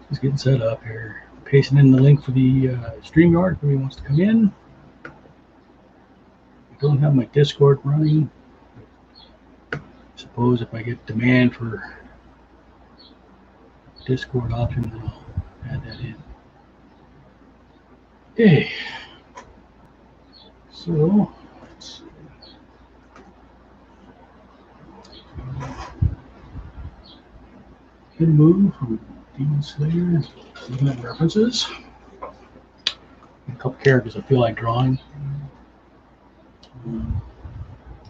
Just getting set up here. Pasting in the link for the StreamYard if anybody wants to come in. I don't have my Discord running. I suppose if I get demand for Discord option, then I'll add that in. Okay. So, let's see. Enmu from Demon Slayer. Looking at references. A couple characters I feel like drawing.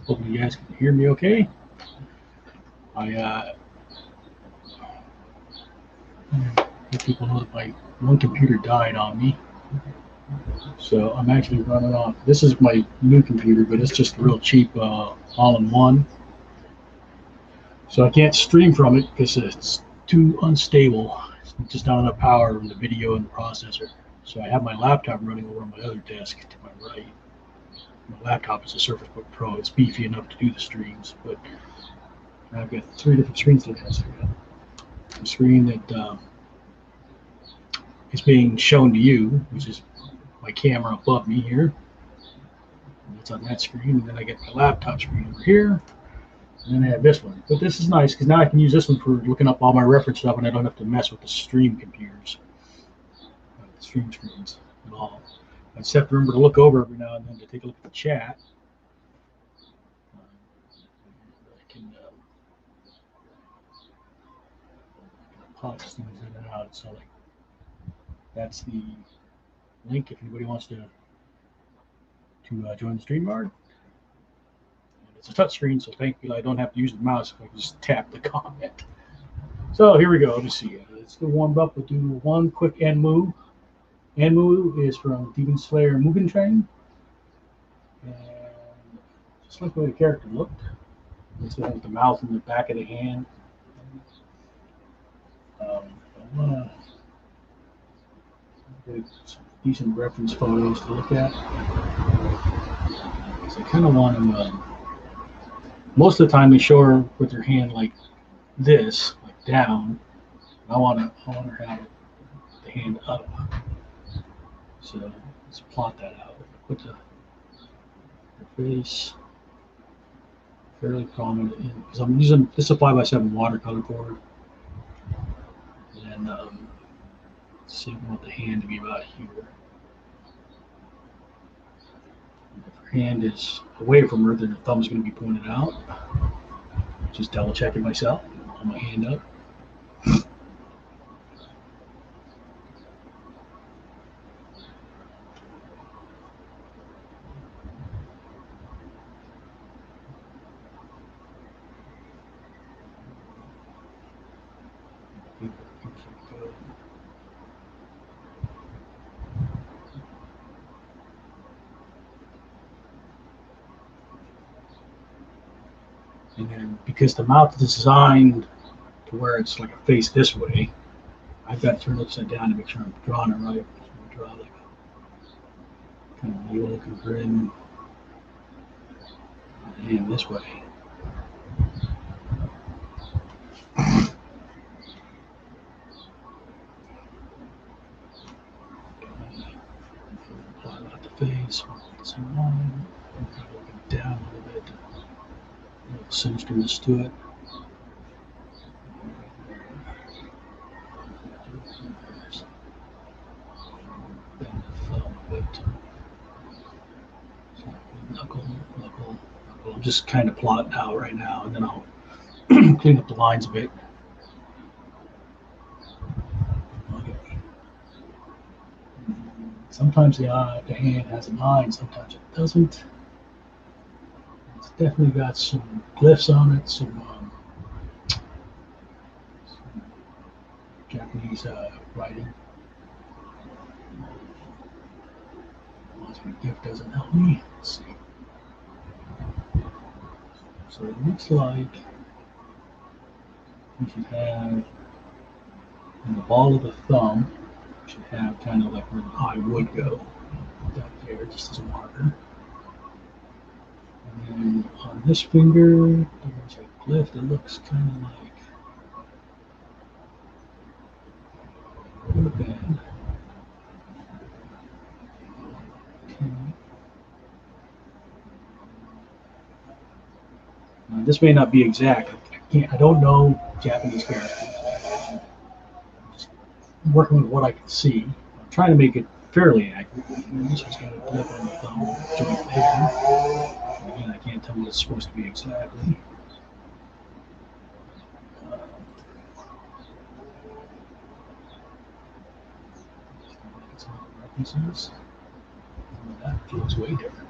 Hoping you guys can hear me okay. I let people know that my one computer died on me. So I'm actually running off. This is my new computer, but it's just real cheap all-in-one. So I can't stream from it because it's too unstable. It's just not enough power in the video and the processor. So I have my laptop running over on my other desk to my right. My laptop is a Surface Book Pro. It's beefy enough to do the streams, but I've got 3 different screens to look at. So I got a screen that is being shown to you, which is my camera above me here. And that's on that screen. And then I get my laptop screen over here. And then I have this one. But this is nice because now I can use this one for looking up all my reference stuff and I don't have to mess with the stream computers, the stream screens at all. I just have to remember to look over every now and then to take a look at the chat. I can pop things in and out. So like that's the link if anybody wants to join the StreamYard. It's a touch screen, so thankfully I don't have to use the mouse. I can just tap the comment. So here we go. Let me see. Let's get warmed up. We'll do one quick Enmu. Enmu is from Demon Slayer and Mugen Train. And just like the way the character looked. It's with the mouth and the back of the hand. I want to get some decent reference photos to look at. Because I kind of want to. Most of the time they show her with her hand like this, like down. I want her to have the hand up. So let's plot that out. Put the face fairly prominent in, because I'm using this is a 5x7 watercolor board. And see, I want the hand to be about here. If her hand is away from her, then the thumb's going to be pointed out. Just double checking myself. Hold my hand up. And then because the mouth is designed to where it's like a face this way, I've got to turn it upside down to make sure I'm drawing it right. So I draw like a kind of evil-looking grin, and this way. Plot out the face, same line, looking down a little bit, a little sinisterness to it. Bend the thumb a bit. Knuckle. I'm just kind of plotting out right now, and then I'll clean up the lines a bit. Okay. Sometimes the hand has a line, sometimes it doesn't. It's definitely got some glyphs on it, some Japanese writing. My gift doesn't help me. Let's see. So it looks like you should have in the ball of the thumb, you should have kind of like where the eye would go. That there, just as a marker. And then on this finger, there's a glyph that looks kind of like This may not be exact. I don't know Japanese characters. Just working with what I can see. I'm trying to make it fairly accurate. This one's got a blip on the thumb joint there. Again, I can't tell what it's supposed to be exactly. References. That feels way different.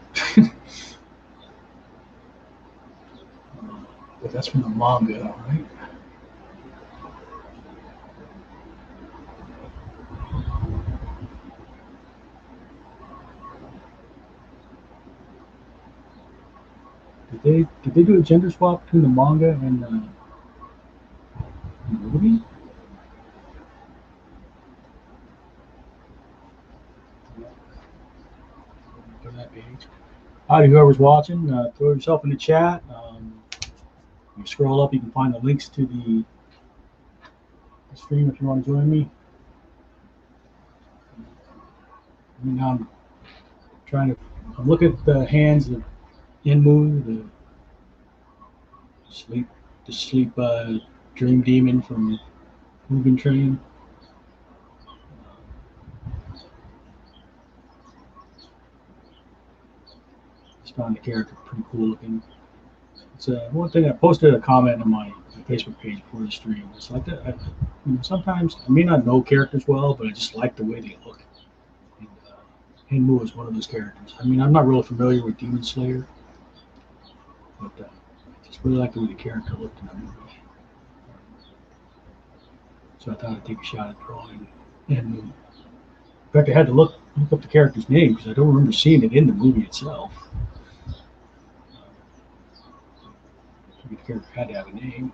But that's from the manga, right? Did they do a gender swap between the manga and the movie? On that page. Howdy, whoever's watching, throw yourself in the chat. You scroll up, you can find the links to the stream if you want to join me. I'm looking at the hands of Enmu, the sleep dream demon from Mugen Train. Just found the character pretty cool looking. It's one thing I posted a comment on my Facebook page before the stream. It's like that. Sometimes I may not know characters well, but I just like the way they look. And Enmu is one of those characters. I mean, I'm not really familiar with Demon Slayer, but I just really like the way the character looked in the movie. So I thought I'd take a shot at drawing Enmu. In fact, I had to look up the character's name because I don't remember seeing it in the movie itself. The character had to have a name.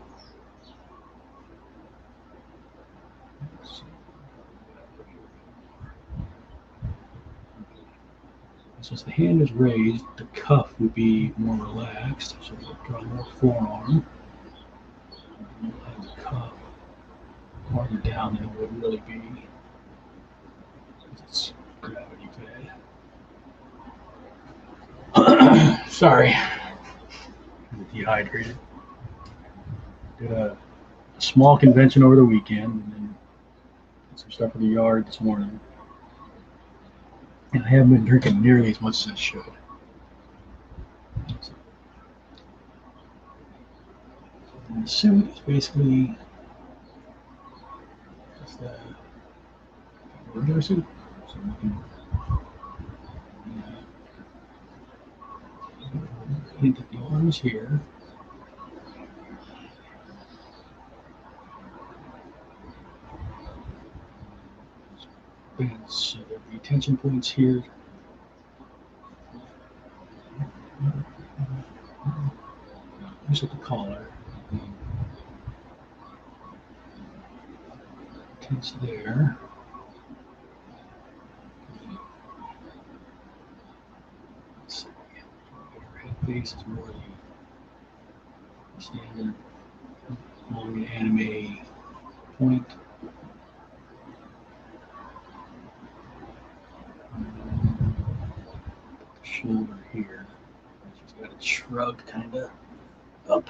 Since the hand is raised, the cuff would be more relaxed. So we'll draw more forearm. We'll have the cuff farther down than it would really be. It's gravity fed. Sorry. I'm dehydrated. Did a small convention over the weekend and then did some stuff in the yard this morning. And I haven't been drinking nearly as much as I should. And the suit is basically just a regular suit. So we can hint at the arms here. And so there will be tension points here. Just at the collar. Tense there. Let's see. Her head face is more the standard manga anime point. Shoulder here. She's got it shrugged kind of up.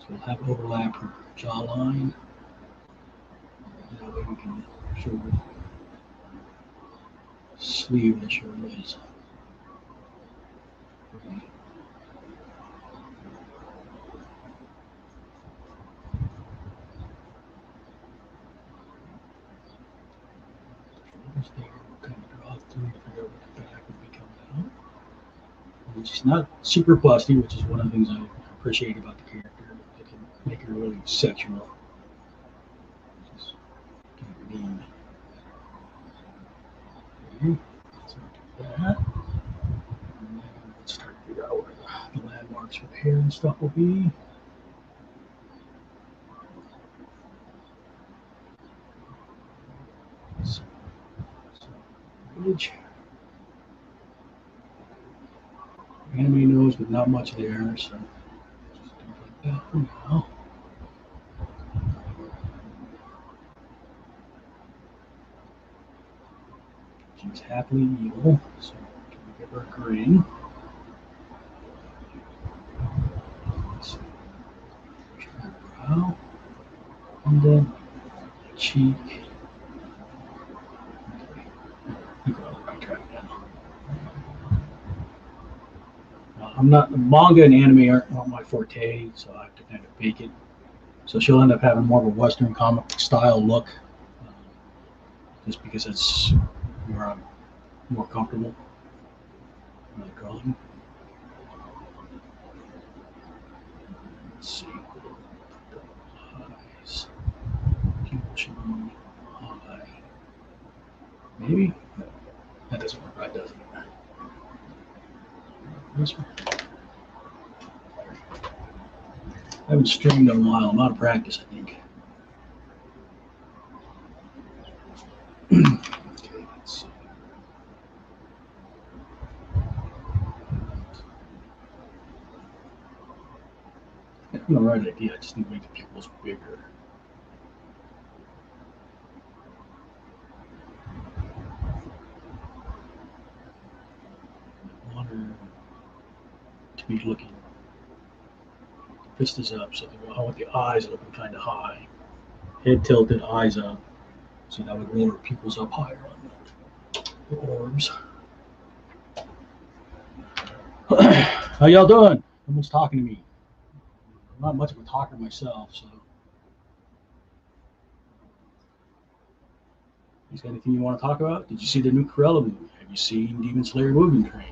So we'll have overlap her jawline. That way we can show the sleeve that sure is. There, we'll kind of draw through to figure out what the back would be coming out. And she's not super busty, which is one of the things I appreciate about the character. It can make her really sexual. Just kind of mean. Okay, so do that. And then let's start to figure out where the landmarks for the hair and stuff will be. So image. Anime nose, but not much there, so just do like that for now. She's happily evil, so can we give her a green? And then cheek. You're on the right track now. I'm not manga and anime aren't my forte, so I have to kind of fake it. So she'll end up having more of a Western comic style look, just because it's where I'm more comfortable drawing. Let's see. Eyes. Pupil eye. Maybe? That doesn't work right, does it? This one. I haven't streamed in a while. I'm out of practice, I think. Okay, let's see. I have the right idea. I just need to make the pupils bigger. I want her to be looking. Fist is up, so I want the eyes looking kind of high. Head tilted, eyes up. So that would roll her pupils up higher on the orbs. How y'all doing? No one's talking to me. I'm not much of a talker myself, so. Is there anything you want to talk about? Did you see the new Cruella movie? Have you seen Demon Slayer Moving Train?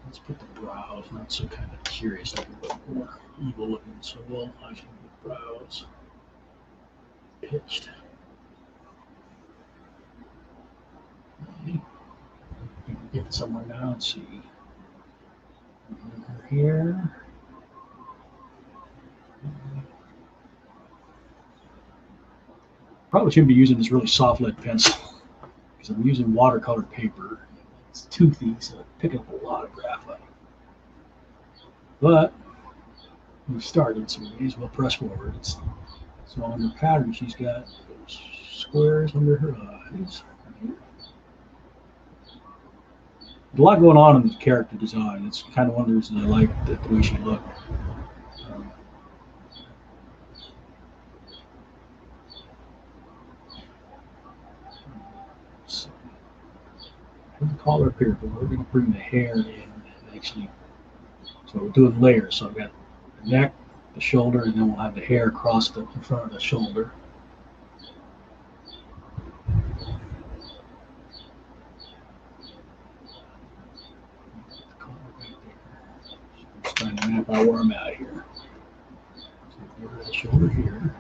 Let's put the brows, not so kind of curious looking, but more evil looking. So we'll actually the brows pitched. Okay. Get somewhere now. Let's see. Here. Probably shouldn't be using this really soft lead pencil because I'm using watercolor paper. It's toothy, so it's picking up a lot of graphite. But we started, so we may as well press forward. So on her pattern, she's got squares under her eyes. A lot going on in the character design. It's kind of one of the reasons I like the way she looked. So, the collar up here, but we're going to bring the hair in and actually. So we're doing layers. So I've got the neck, the shoulder, and then we'll have the hair across in front of the shoulder. Just trying to map out where I'm at here. So we're at the shoulder here.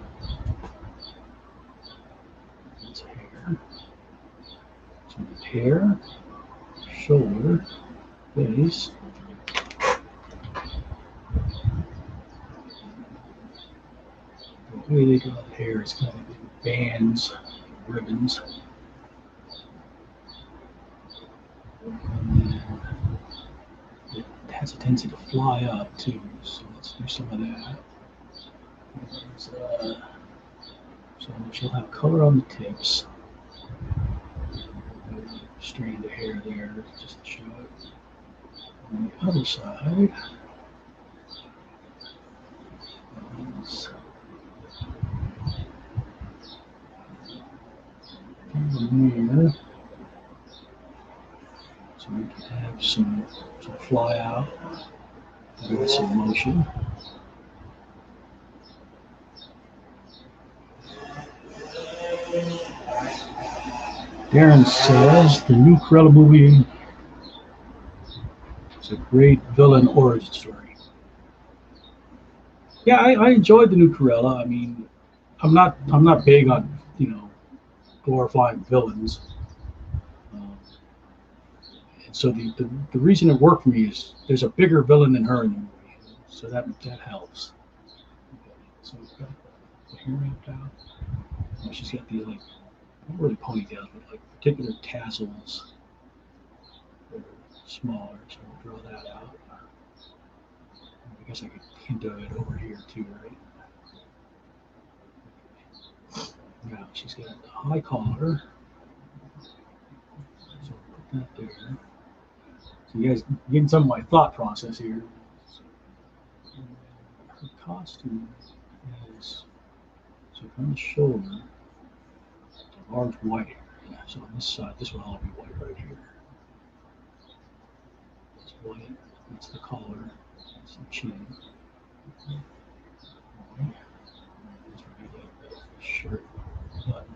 That's hair. So it's hair, shoulder, face. The way they draw the hair is kind of in bands, ribbons. And then it has a tendency to fly up too, so let's do some of that. So she'll have color on the tips. Straighten the hair there just to show it. On the other side, here, so we can have some fly out with some motion. Darren says the new Cruella movie is a great villain origin story. Yeah, I enjoyed the new Cruella. I mean, I'm not big on glorifying villains. And so the reason it worked for me is there's a bigger villain than her in the movie, so that helps. Okay, so we've got the hair wrapped out. Oh, she's got these like not really ponytails, but like particular tassels that are smaller. So we'll draw that out. I guess I could hint of it over here too, right? Now she's got a high collar. that there. So you guys getting some of my thought process here. Her costume is so from the shoulder, large white. Yeah, so on this side, this will all be white right here. It's white. That's the collar. That's the chin. Shirt button.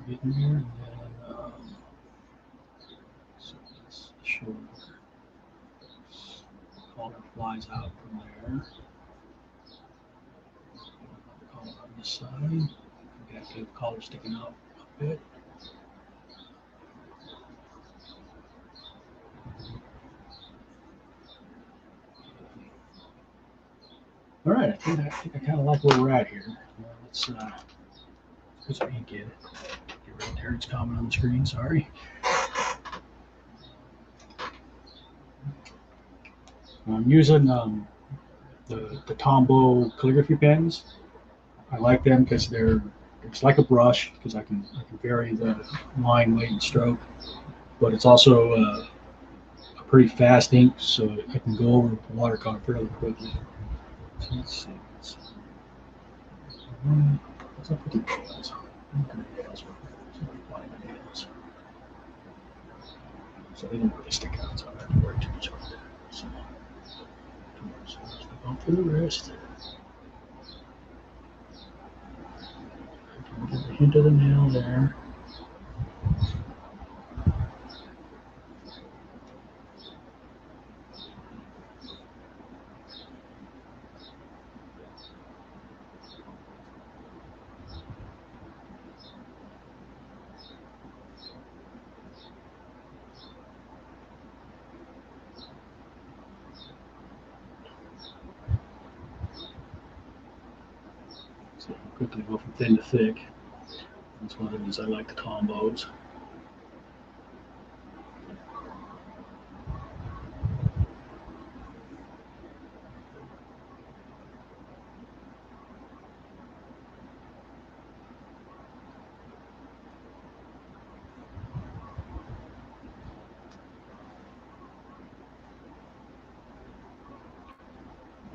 Getting there, and then so that's the shoulder. Collar flies out from there. Collar on this side. You got the collar sticking out a bit. All right, I think I kind of like where we're at here. Let's put some ink in. Get rid of Terrence's comment on the screen. Sorry. I'm using the Tombow calligraphy pens. I like them because it's like a brush because I can vary the line, weight, and stroke. But it's also a pretty fast ink, so I can go over the watercolor fairly quickly. So let's see. What's up with the nails? So they don't really stick out, so I don't have to worry too much about that. So step on for the wrist. Get the hint of the nail there. So quickly go from thin to thick. That's one of the reasons I like the Tombows.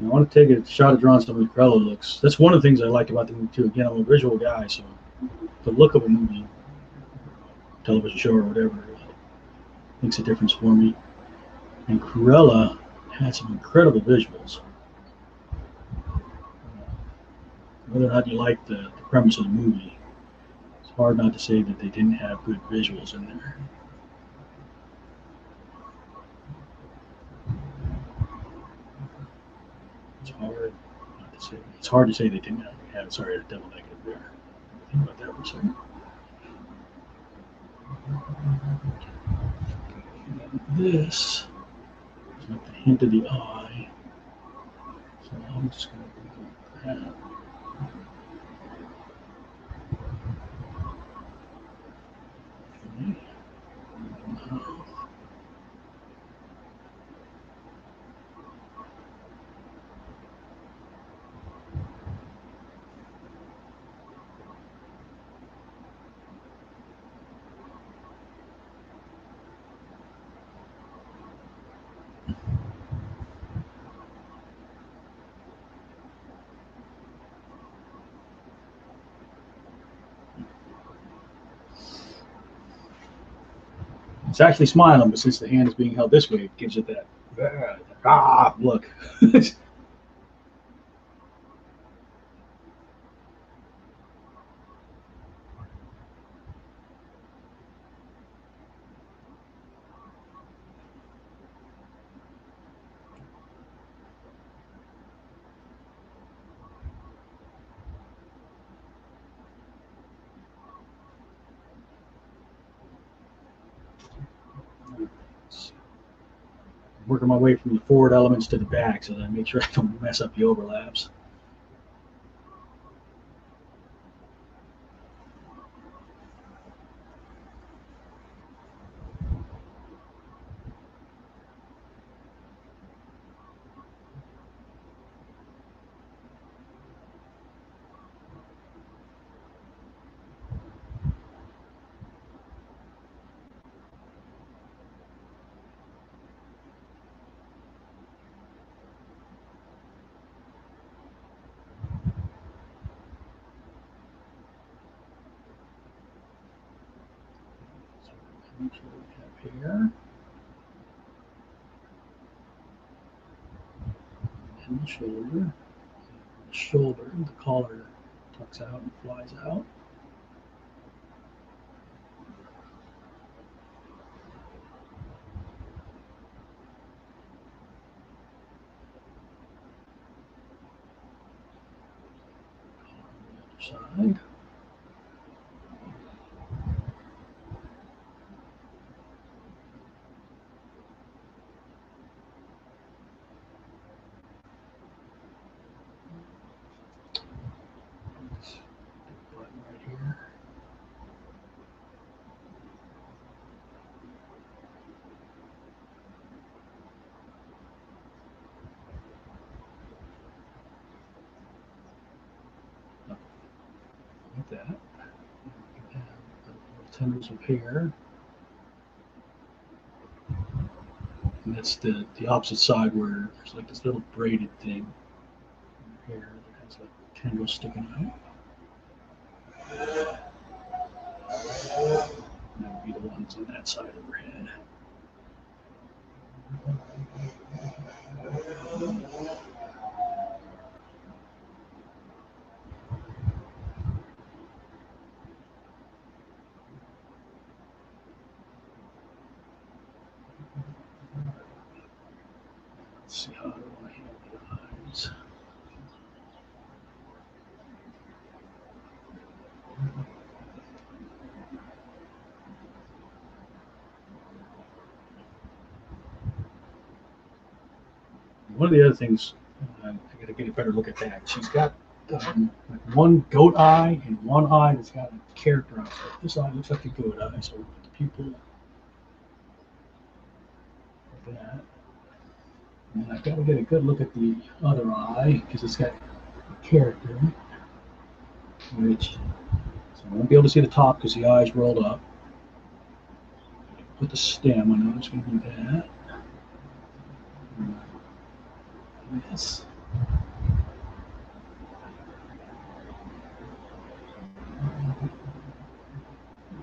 I want to take a shot at drawing some of the Cruella looks. That's one of the things I like about the movie too. Again, I'm a visual guy, so the look of a movie, television show or whatever, makes a difference for me. And Cruella had some incredible visuals. Whether or not you like the premise of the movie, it's hard not to say that they didn't have good visuals in there. It's hard not to say. It's hard to say they didn't have. Sorry, a double negative there. Think about that for a second. This is like the hint of the eye. So I'm just going to do that. Okay. It's actually smiling, but since the hand is being held this way, it gives it that look. Working my way from the forward elements to the back so that I make sure I don't mess up the overlaps. here. And the shoulder. The shoulder, the collar tucks out and flies out. Side. Button right here. Like that. Tendrils of hair. And that's the opposite side where there's like this little braided thing in her hair that has like tendrils sticking out. And that would be the ones on that side of her head. Let's see how I want to handle the eyes. One of the other things, I got to get a better look at that. She's got like one goat eye and one eye that's got a character on it. This eye looks like a goat eye, so the pupil like that. And I've got to get a good look at the other eye because it's got a character, which so I won't be able to see the top because the eye's rolled up. Put the stem, I know it's going to do that. Yes.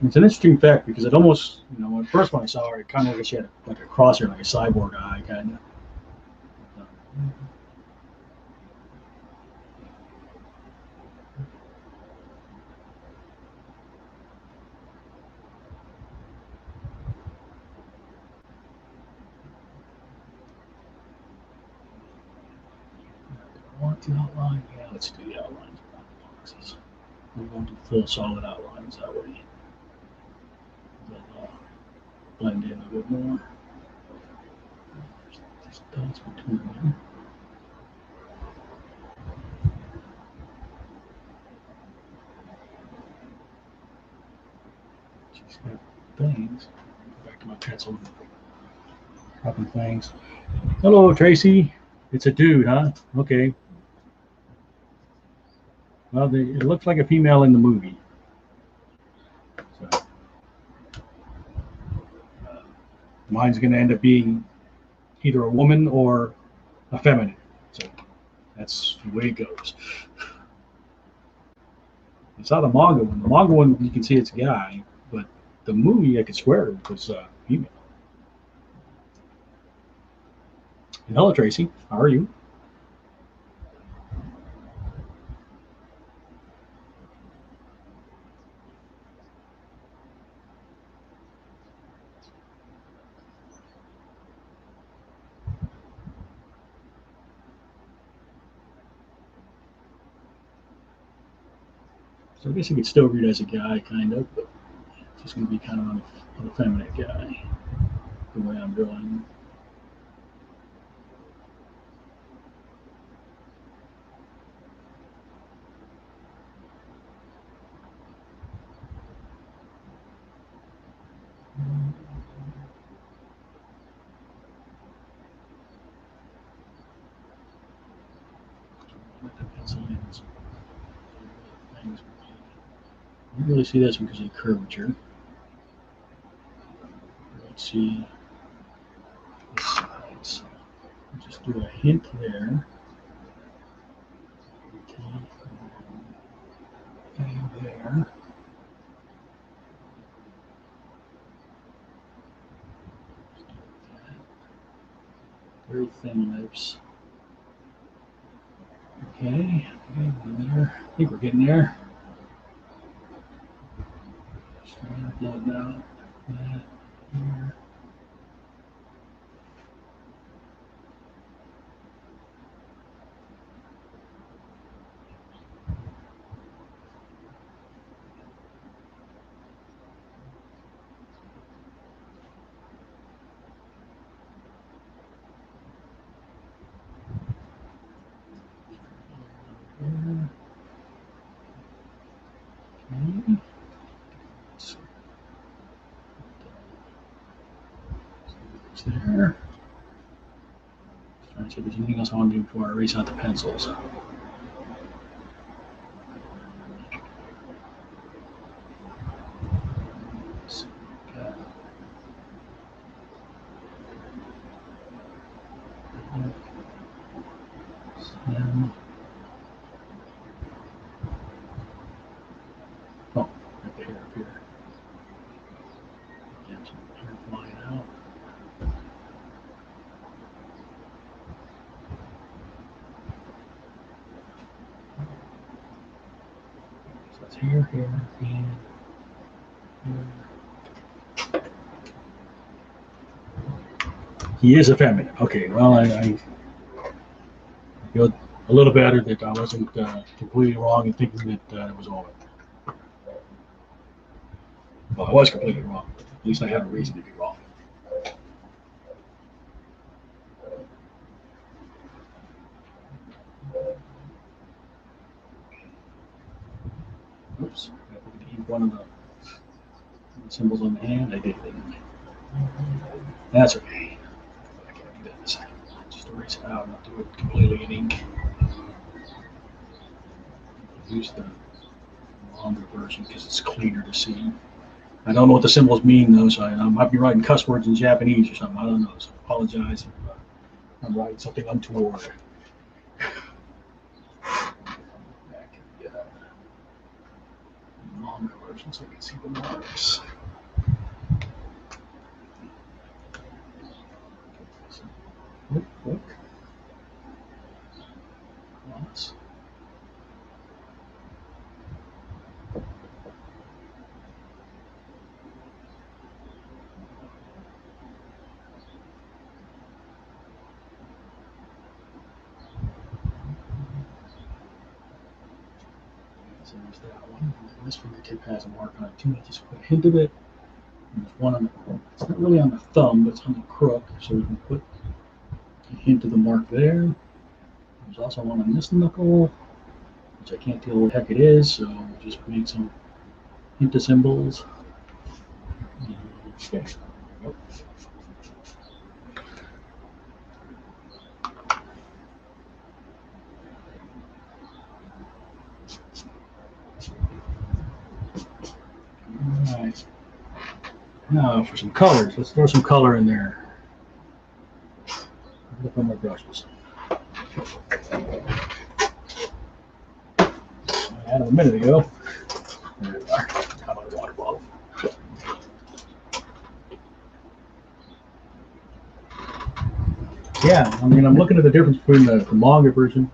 It's an interesting fact because it almost, when first when I saw her, it kind of like she had like a crosshair, like a cyborg eye, kind of. Want the outline? Yeah, let's do the outlines. We're going to do full solid outlines that way. They'll blend in a bit more. There's dots between them. She's got things. Go back to my pencil. Dropping things. Hello, Tracy. It's a dude, huh? Okay. Well, it looks like a female in the movie. So, mine's going to end up being either a woman or a feminine. So that's the way it goes. It's not the manga one. The manga one, you can see it's a guy, but the movie, I could swear it was female. And hello, Tracy. How are you? So I guess you could still read it as a guy, kind of, but it's just going to be kind of on the feminine guy, the way I'm drawing. You can really see this because of the curvature. Let's see the sides. Just do a hint there. Okay. And there. very thin lips. Okay, there. I think we're getting there. Starting to blood now. That here. Okay. There. Trying to see if there's anything else I want to do before I erase out the pencils. Oh, right there, up here. Get some hair flying out. So that's here, here, and here. He is effeminate. Okay, well, I feel a little better that I wasn't completely wrong in thinking that it was all. Well, I was completely wrong. At least I had a reason to be wrong. Oops, I forgot to keep one of the symbols on the hand. I did, didn't I? That's okay. I can't do this. Just erase it out, not do it completely in ink. Use the longer version because it's cleaner to see. I don't know what the symbols mean though, so I might be writing cuss words in Japanese or something. I don't know, so I apologize if I'm writing something untoward. Back in the longer version so I can see the marks. Look. Once. So there's that one. And this fingertip has a mark on it too. I just put a hint of it. And there's one on the, it's not really on the thumb, but it's on the crook. So we can put a hint of the mark there. There's also one on this knuckle, which I can't tell what the heck it is, so we'll just make some hint of symbols. Okay. Yep. All right. Now for some colors. Let's throw some color in there. Look on my brushes. I had them a minute ago. There they are. How about a water bottle? Yeah, I mean, I'm looking at the difference between the manga version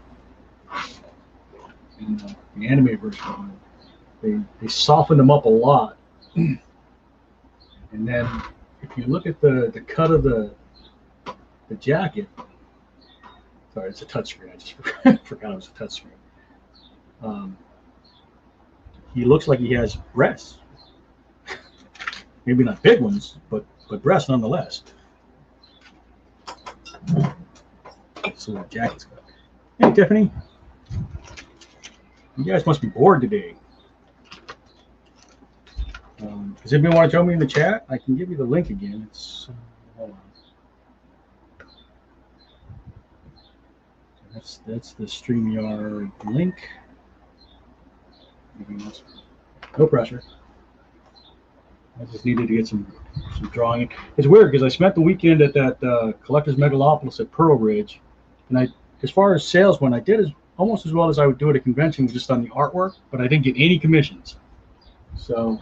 and the anime version. They softened them up a lot. And then if you look at the cut of the jacket, sorry, it's a touchscreen. I just forgot it was a touchscreen. He looks like he has breasts. Maybe not big ones, but breasts nonetheless. So that jacket's good. Hey, Tiffany. You guys must be bored today. Does anybody want to join me in the chat? I can give you the link again. It's hold on. That's the StreamYard link. No pressure. I just needed to get some drawing. It's weird because I spent the weekend at that Collectors Megalopolis at Pearl Ridge, and as far as sales went, I did almost as well as I would do at a convention just on the artwork, but I didn't get any commissions. So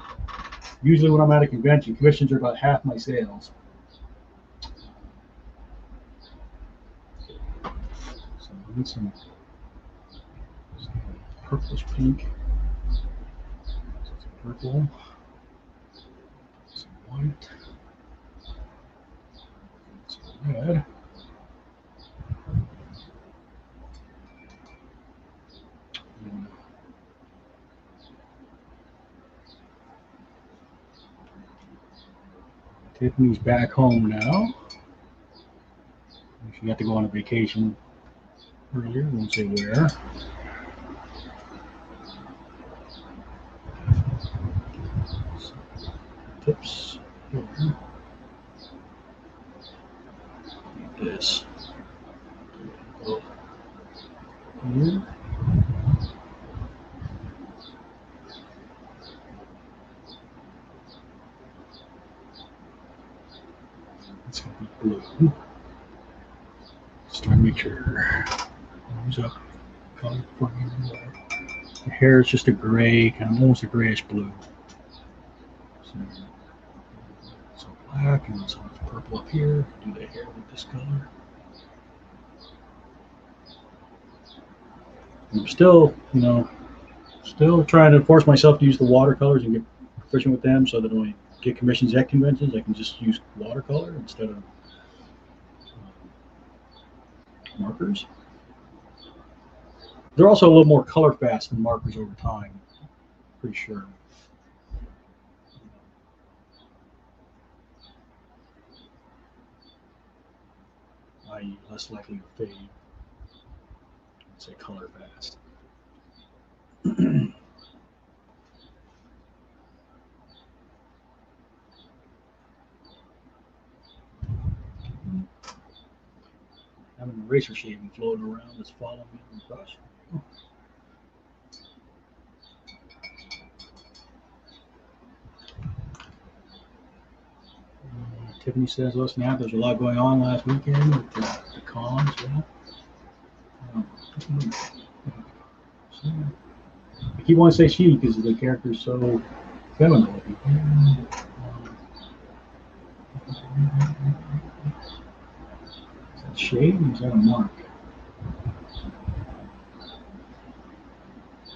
usually when I'm at a convention, commissions are about half my sales. need some purplish pink, some purple, some white, some red. Tiffany's back home now. She got to go on a vacation earlier, won't say where. Tips here. This. Go here. It's going to be blue. Just trying to make sure. Use up color for me. The hair is just a gray, kind of almost a grayish blue. So black and so much purple up here. Do the hair with this color. I'm still, still trying to force myself to use the watercolors and get proficient with them, so that when I get commissions at conventions, I can just use watercolor instead of markers. They're also a little more color fast than markers over time, pretty sure. I.e. less likely to fade. Let's say color fast. Having an eraser shaving floating around that's following me in the brush. Tiffany says, "Oh snap! There's a lot going on last weekend with the cons." Yeah. I keep wanting to say she because the character's so feminine looking. Is that shade or is that a mark?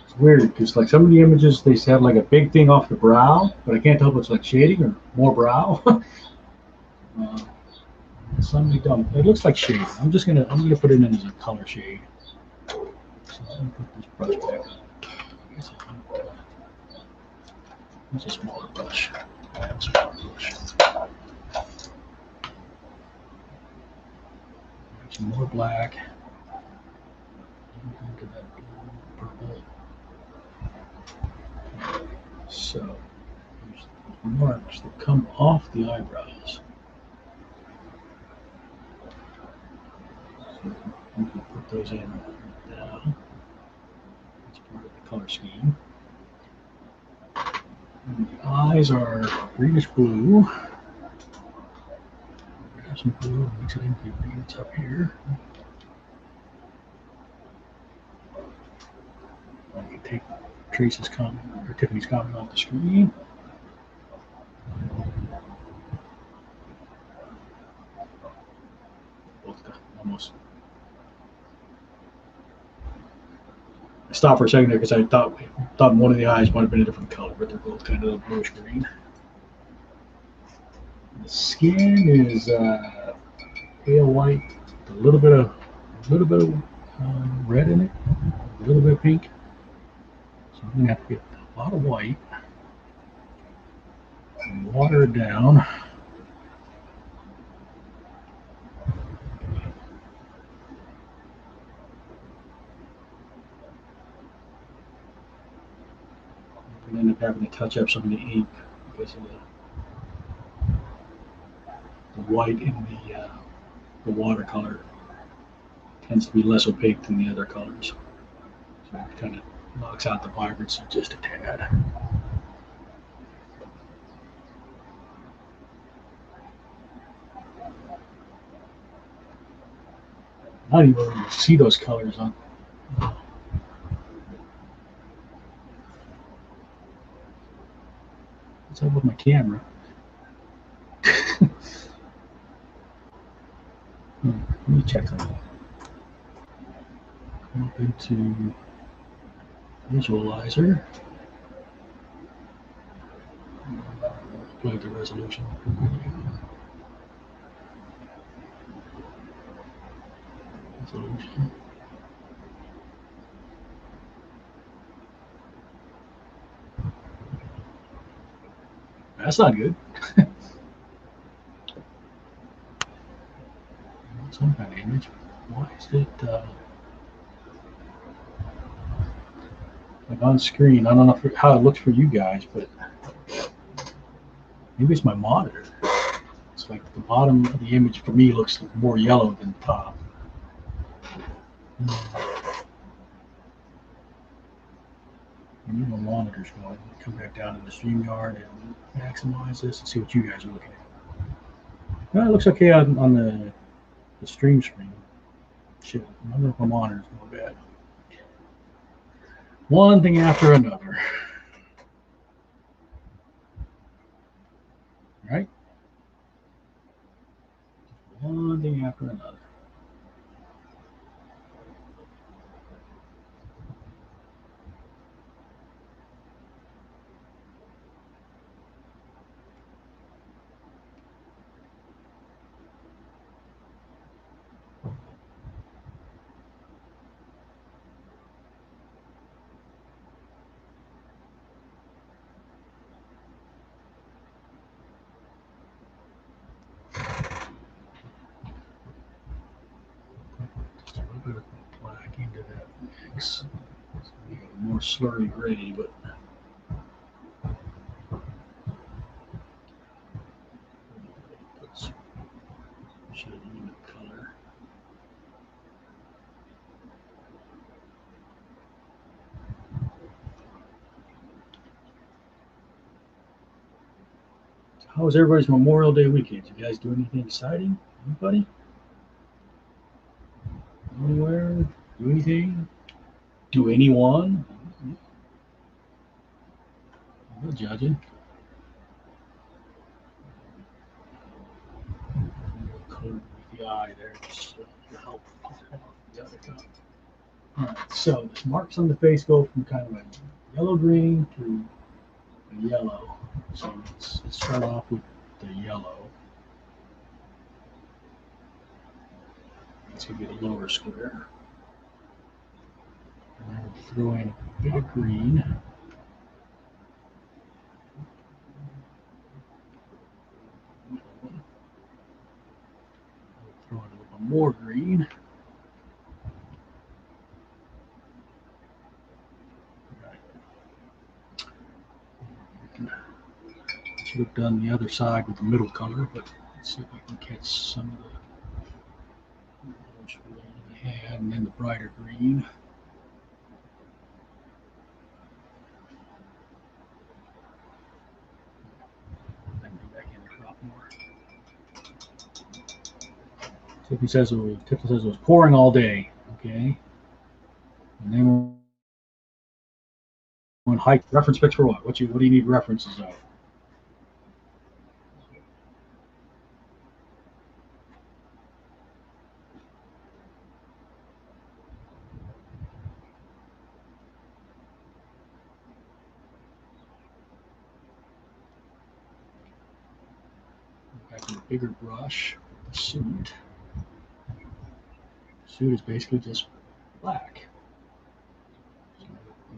It's weird because like some of the images they have like a big thing off the brow, but I can't tell if it's like shading or more brow. Some they don't. It looks like shade. I'm gonna put it in as a color shade. So let me put this brush back up. It's a smaller brush. I have a smaller brush. Some more black. Into that blue, purple. So there's marks that come off the eyebrows. So we can put those in now. That's part of the color scheme. And the eyes are greenish blue. Grab some blue and mix it into the green. It's up here. I can take Trace's comment or Tiffany's comment off the screen. Both almost. I stopped for a second there because I thought one of the eyes might have been a different color, but they're both kind of bluish green. The skin is pale white, with a little bit of red in it, a little bit of pink. So I'm gonna have to get a lot of white and water it down. I'm gonna end up having to touch up some of the ink because of the white in the watercolor tends to be less opaque than the other colors. So it kind of knocks out the vibrancy just a tad. Not even able to see those colors on. What's up with my camera? Let me check something. Up into visualizer. Play the resolution. Resolution. That's not good. Some kind of image. Why is it like on screen? I don't know how it looks for you guys, but maybe it's my monitor. It's like the bottom of the image for me looks more yellow than the top. Maybe my monitor's going. Come back down to the StreamYard and maximize this and see what you guys are looking at. Well, it looks okay on the stream screen. Shit, I wonder if my monitor's going bad. One thing after another. Right? One thing after another. Just a little bit of black into that mix. So we got more slurry gray, but should have even color. So how was everybody's Memorial Day weekend? Did you guys do anything exciting? Anybody? Anywhere? Do anything? Do anyone? I'm not judging. Color with the eye there just to help the other color. Alright, so the marks on the face go from kind of a yellow-green to a yellow. So let's start off with the yellow. Let's get a lower square. And then we'll throw in a bit of green. We'll throw in a little more green. Should have done the other side with the middle color, but let's see if I can catch some of the orange green and then the brighter green. Then go back in and drop more. Tiffany says it was pouring all day. Okay. And then when hike reference pics for what? What do you need references of? Back in a bigger brush. The suit. The suit is basically just black. So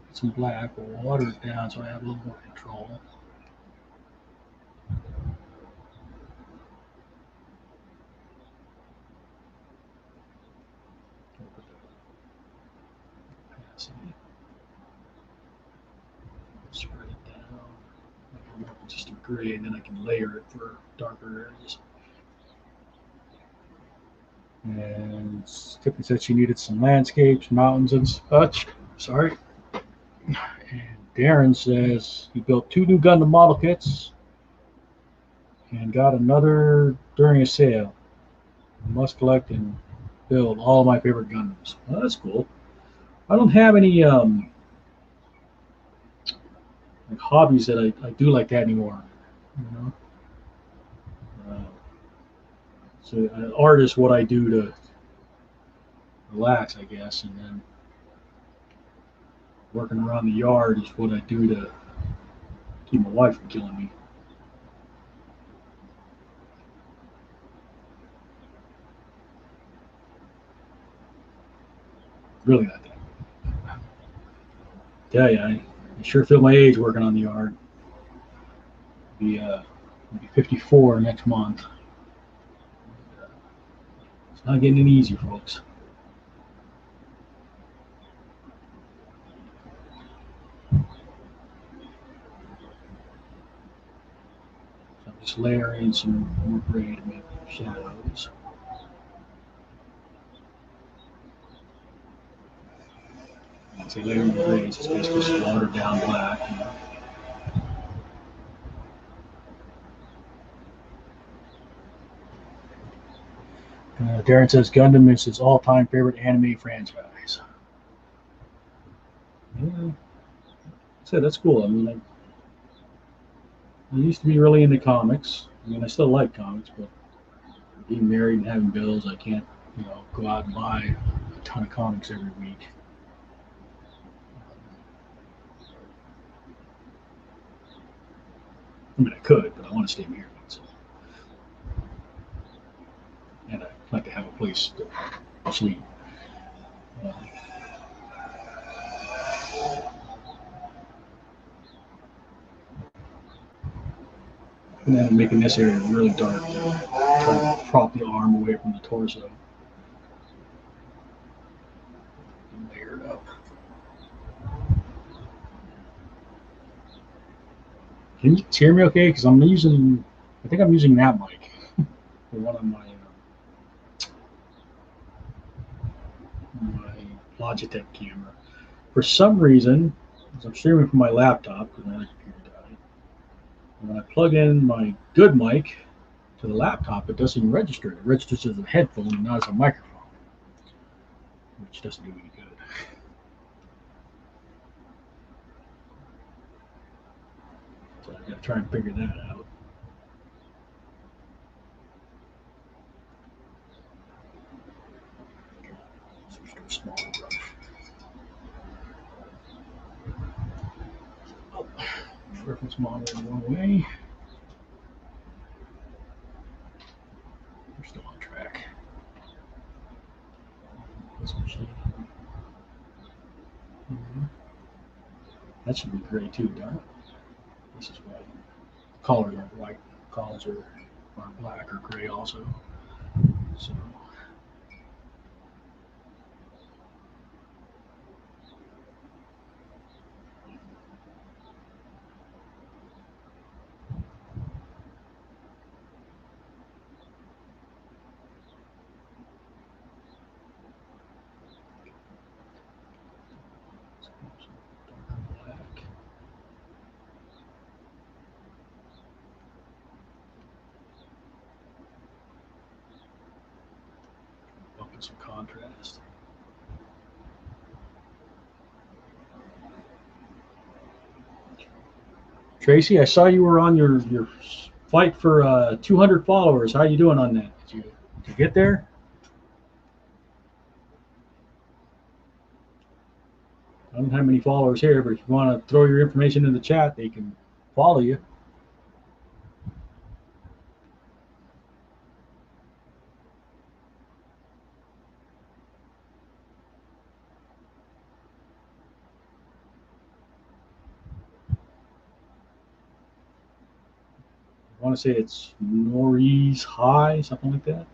put some black. We'll water it down so I have a little more control. Spread it down. Just a gray, and then I can layer it for darker areas. And Tiffany said she needed some landscapes, mountains, and such. Sorry. And Darren says he built 2 new Gundam model kits and got another during a sale. Must collect and build all my favorite Gundams. Well, that's cool. I don't have any like hobbies that I do like that anymore. You know, so art is what I do to relax, I guess, and then Working around the yard is what I do to keep my wife from killing me. Really not that. Tell you, I sure feel my age working on the yard. I'll be 54 next month. It's not getting any easier, folks. So I'm just layering some more gray to make shadows. I'd say layering the grays is basically just watered down black. Darren says Gundam is his all-time favorite anime franchise. Yeah, so that's cool. I mean, I used to be really into comics. I mean, I still like comics, but being married and having bills, I can't, go out and buy a ton of comics every week. I mean, I could, but I want to stay married. So. And I like to have a place to sleep. And then making this area really dark to try to prop the arm away from the torso. And layer it up. Can you hear me okay? Because I think I'm using that mic for one of my Logitech camera. For some reason, as I'm streaming from my laptop, because my other computer died, when I plug in my good mic to the laptop, it doesn't register. It registers as a headphone and not as a microphone, which doesn't do any good. So I gotta try and figure that out. Switch to a smaller brush. Oh, reference model the wrong way. We're still on track. That should be gray too, darn it. This is white. Collars aren't white. Collars are black or gray also. So black. Up in some contrast. Tracy, I saw you were on your fight for 200 followers. How are you doing on that? Did you get there? I don't have many followers here, but if you want to throw your information in the chat, they can follow you. I want to say it's Norris High, something like that, off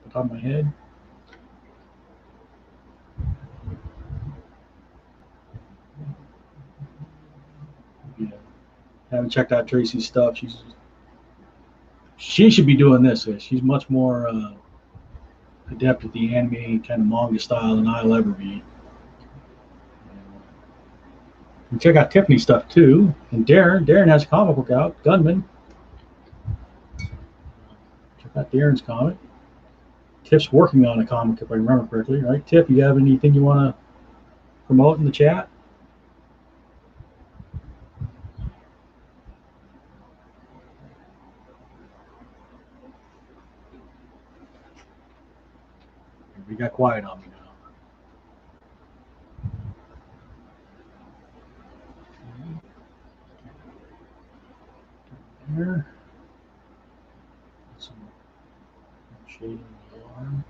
the top of my head. Yeah. Haven't checked out Tracy's stuff. She should be doing this. She's much more adept at the anime kind of manga style than I'll ever be. You check out Tiffany's stuff too. And Darren has a comic book out, Gunman. Check out Darren's comic. Tiff's working on a comic, if I remember correctly, right? Tiff, you have anything you want to promote in the chat? We got quiet on me now. there. Some shading on the arm.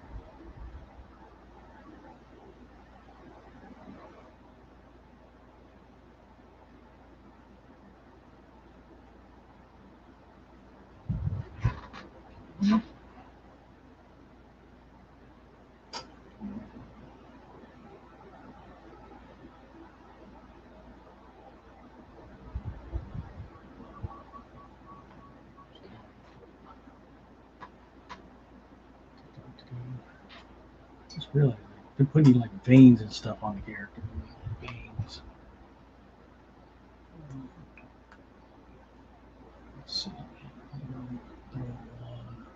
Just really been putting like veins and stuff on the character. Veins. Let's see. Throw one.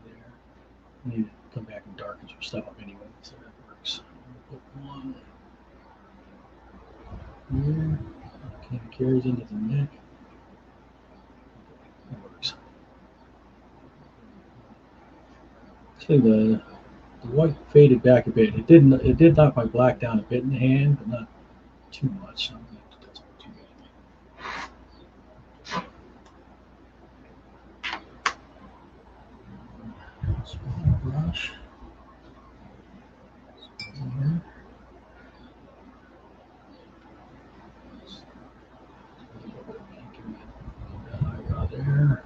There. I need to come back and darken some stuff up anyway, so that works. Put one here. Kind of carries into the neck. That works. Actually, the white faded back a bit. It did knock my black down a bit in the hand, but not too much. So that's not too bad. Small brush. Here. There.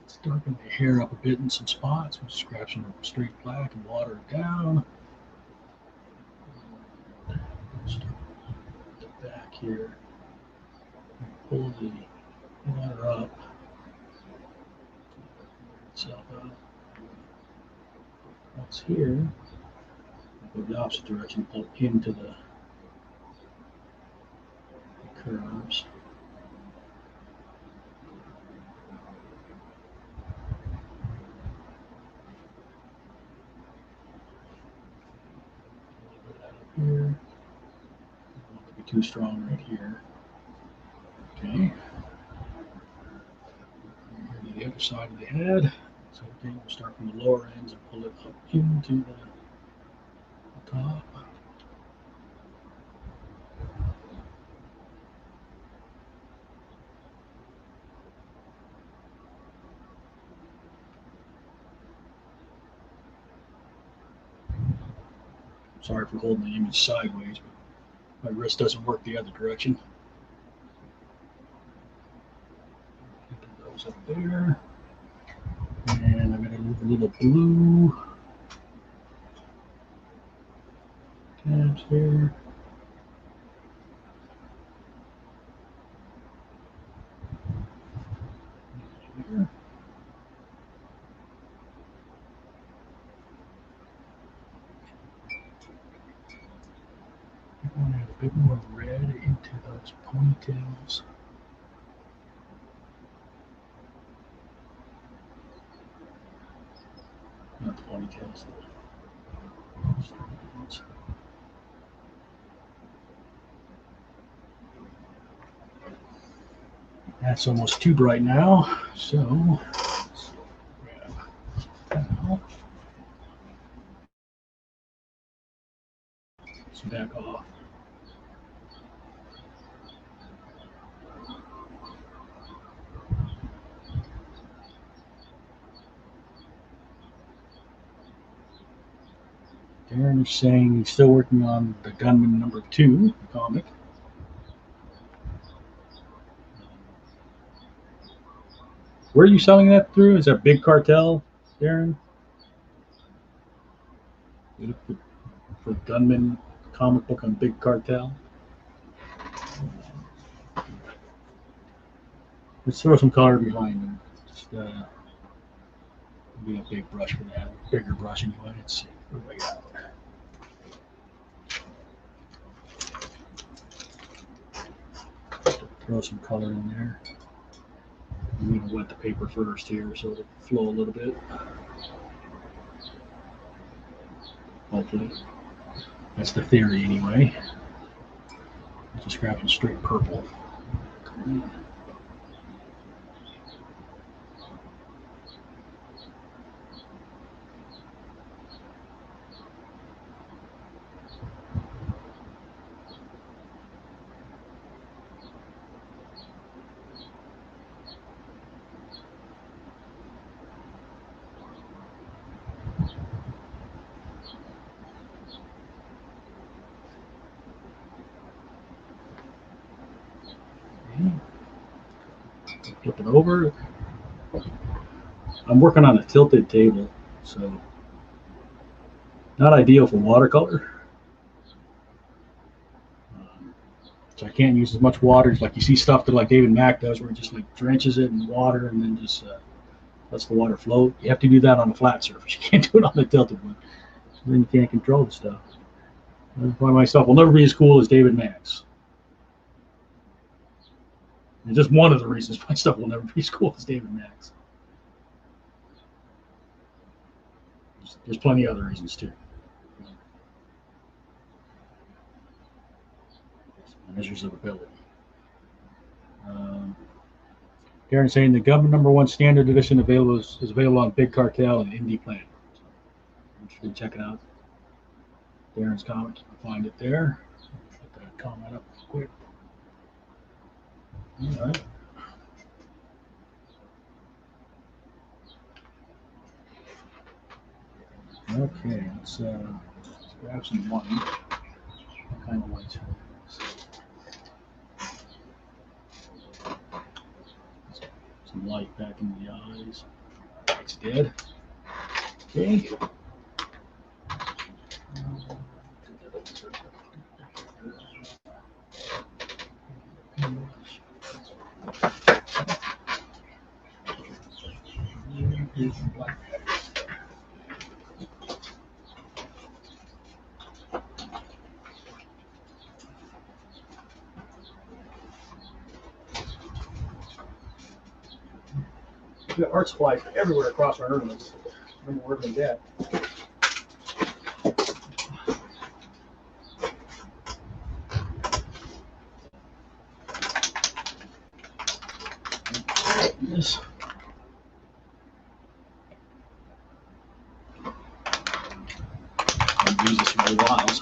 Let's darken the hair up a bit in some spots. We're scratching over straight black and water it down. Start the back here. Pull the water up. Itself up. Once here, go the opposite direction, pull into the curves. Here. Don't want to be too strong right here. Okay. And the other side of the head. So again, we'll start from the lower ends and pull it up into the top. Sorry for holding the image sideways, but my wrist doesn't work the other direction. Get those up there. And I'm going to move a little blue tabs here. Here. I want to add a bit more red into those ponytails. Not the ponytails, the strands. That's almost too bright now, so let's grab that. Let's back off. Darren is saying he's still working on the Gunman #2 comic. Where are you selling that through? Is that Big Cartel, Darren? You look for Gunman comic book on Big Cartel. Let's throw some color behind them. Just be a big brush for that. Bigger brush anyway. Let's see. What do I got? Throw some color in there. I'm going to wet the paper first here so it'll flow a little bit. Hopefully. That's the theory anyway. Just grabbing straight purple. flip it over. I'm working on a tilted table, so not ideal for watercolor. So I can't use as much water. Like you see stuff that like David Mack does, where he just like drenches it in water and then just lets the water float. You have to do that on a flat surface. You can't do it on a tilted one. So then you can't control the stuff. That's why my stuff will never be as cool as David Mack's. And just one of the reasons my stuff will never be as cool as David Mack's. There's plenty of other reasons too. Measures of ability. Darren saying the government #1 standard edition is available on Big Cartel and Indie Planet. So make sure you check it out. Darren's comment, I'll find it there. Put that comment up real quick. All right. Okay, let's grab some white. What kind of white? Some light back in the eyes. It's dead. Okay. We got art supplies everywhere across our ornaments. Remember where they get. This. I've used this for a while. So.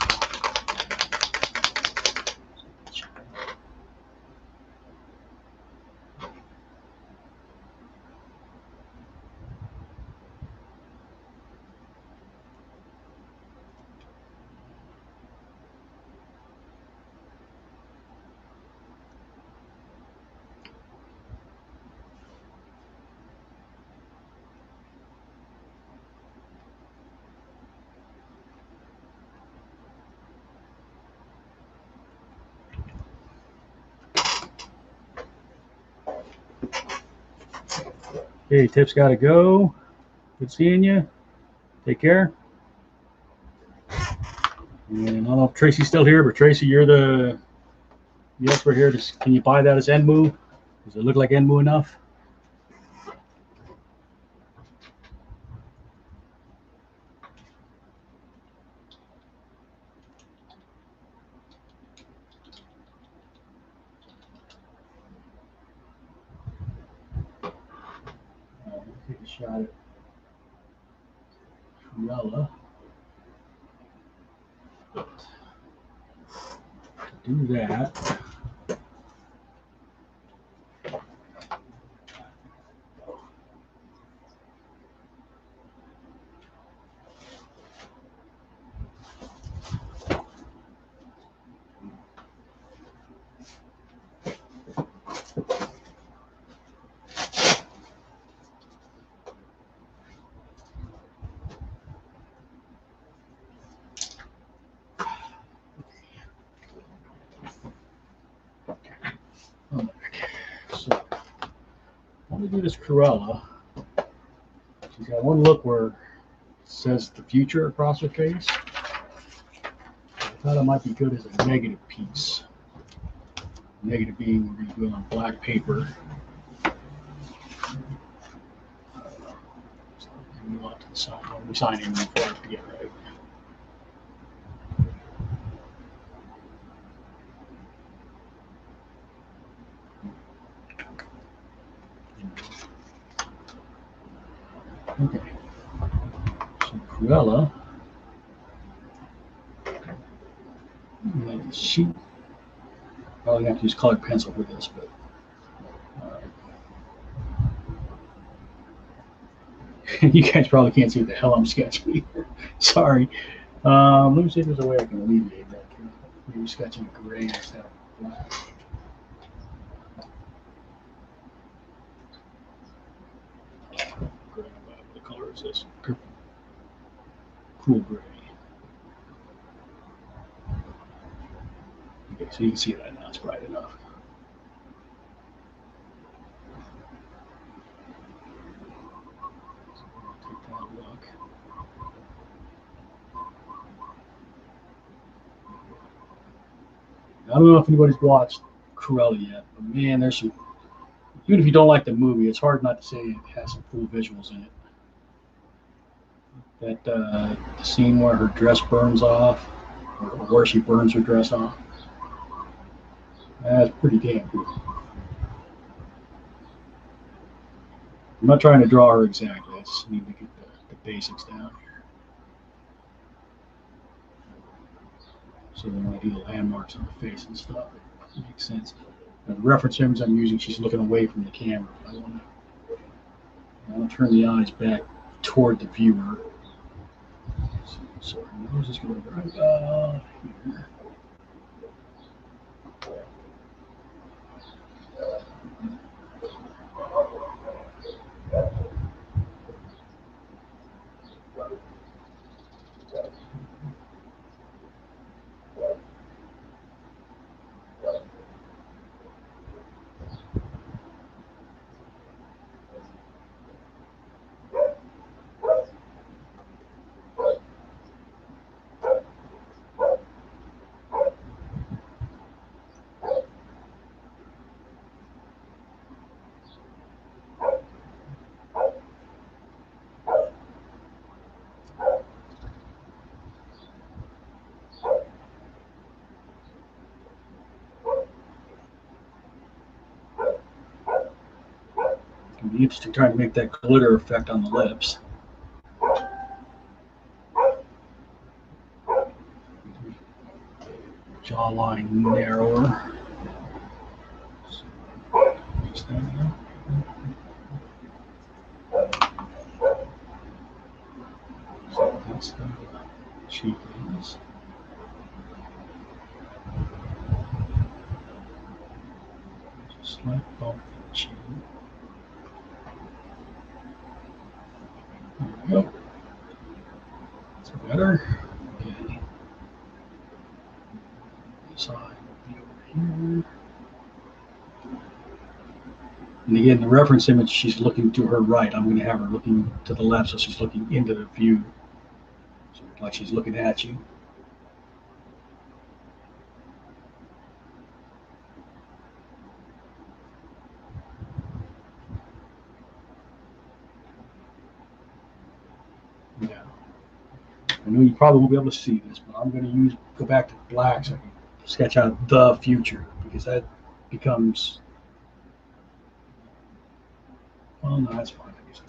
Okay, Tip's got to go. Good seeing you. Take care. And I don't know if Tracy's still here, but Tracy, you're the expert here. Can you buy that as Enmu? Does it look like Enmu enough? Take a shot at Cruella. To do that, so let me do this Cruella. She's got one look where it says the future across her face. I thought it might be good as a negative piece. Negative being we're going to do it on black paper. Move on to the side. I'll be signing before I forget, right? Okay. So Cruella. Sheet. Probably have to use colored pencil for this, but you guys probably can't see what the hell I'm sketching either. Sorry. Let me see if there's a way I can alleviate that. Maybe sketching gray instead of black. Or is this cool gray? Okay, so you can see that now. It's bright enough. Take that look. I don't know if anybody's watched Cruella yet, but man, there's some. Even if you don't like the movie, it's hard not to say it has some cool visuals in it. That the scene where her dress burns off, or where she burns her dress off, that's pretty damn cool. I'm not trying to draw her exactly. I just need to get the basics down here. So when I do the landmarks on the face and stuff, it makes sense. The reference images I'm using, she's looking away from the camera. I want to turn the eyes back toward the viewer. So her nose is going right here. It can be interesting trying to make that glitter effect on the lips. Jawline narrower. So that's the cheekbones. Just like bump the chin. There we go. That's better. Okay. This eye will be over here. And again, the reference image, she's looking to her right. I'm going to have her looking to the left, so she's looking into the view. So like she's looking at you. Yeah. I know you probably won't be able to see this, but I'm going to go back to black so I can sketch out the future, because that becomes, well, no, that's fine. I guess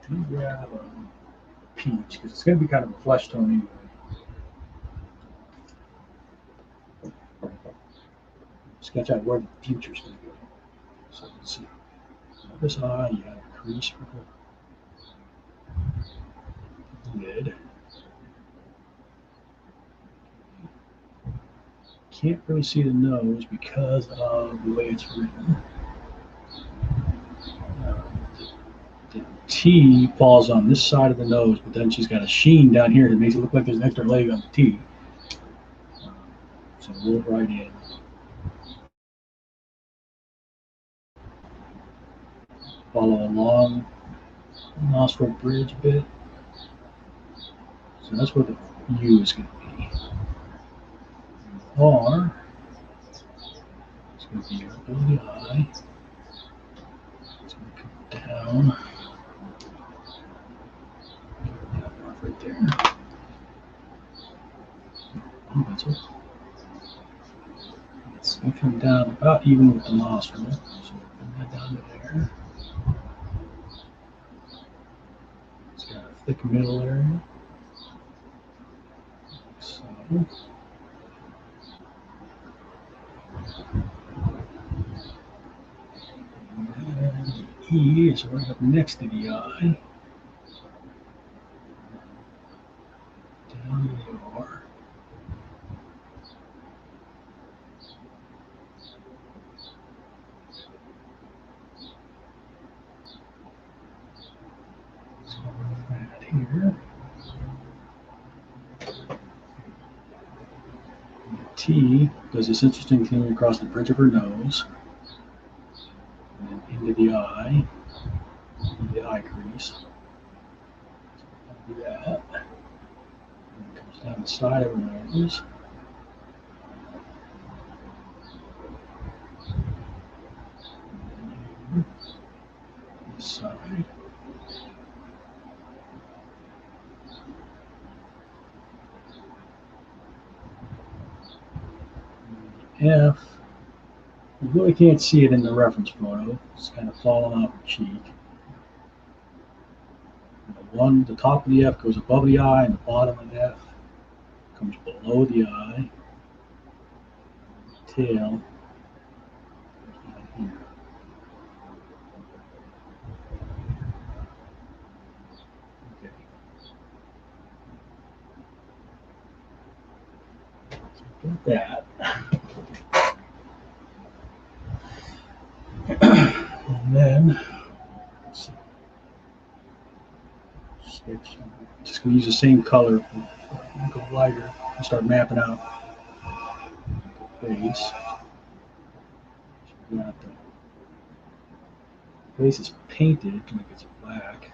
let me grab a peach, because it's going to be kind of a flesh tone anyway. Sketch out where the future's going to go. So let's see. This eye, you have a crease for the lid. Can't really see the nose because of the way it's written. The T falls on this side of the nose, but then she's got a sheen down here that makes it look like there's an extra leg on the T. So we'll right in. Follow along the nostril bridge a bit. So that's where the U is going to be. R is going to be up in the eye. It's going to come down. That mark right there. Oh, that's it. It's going to come down about even with the nostril. So bring that down to there. It's got a thick middle area. So. And E is right up next to the eye. Down to the R. here. T does this interesting thing across the bridge of her nose, and then into the eye, into the eye crease. Do that. And it comes down the side of her nose. And this side. And the F. You really can't see it in the reference photo. It's kind of falling off the cheek. And the top of the F goes above the eye, and the bottom of the F comes below the eye. The tail goes down here. Okay. So got that. And then let's see. Sketch. Just gonna use the same color. Go lighter and start mapping out the face. So got the face is painted like it's black.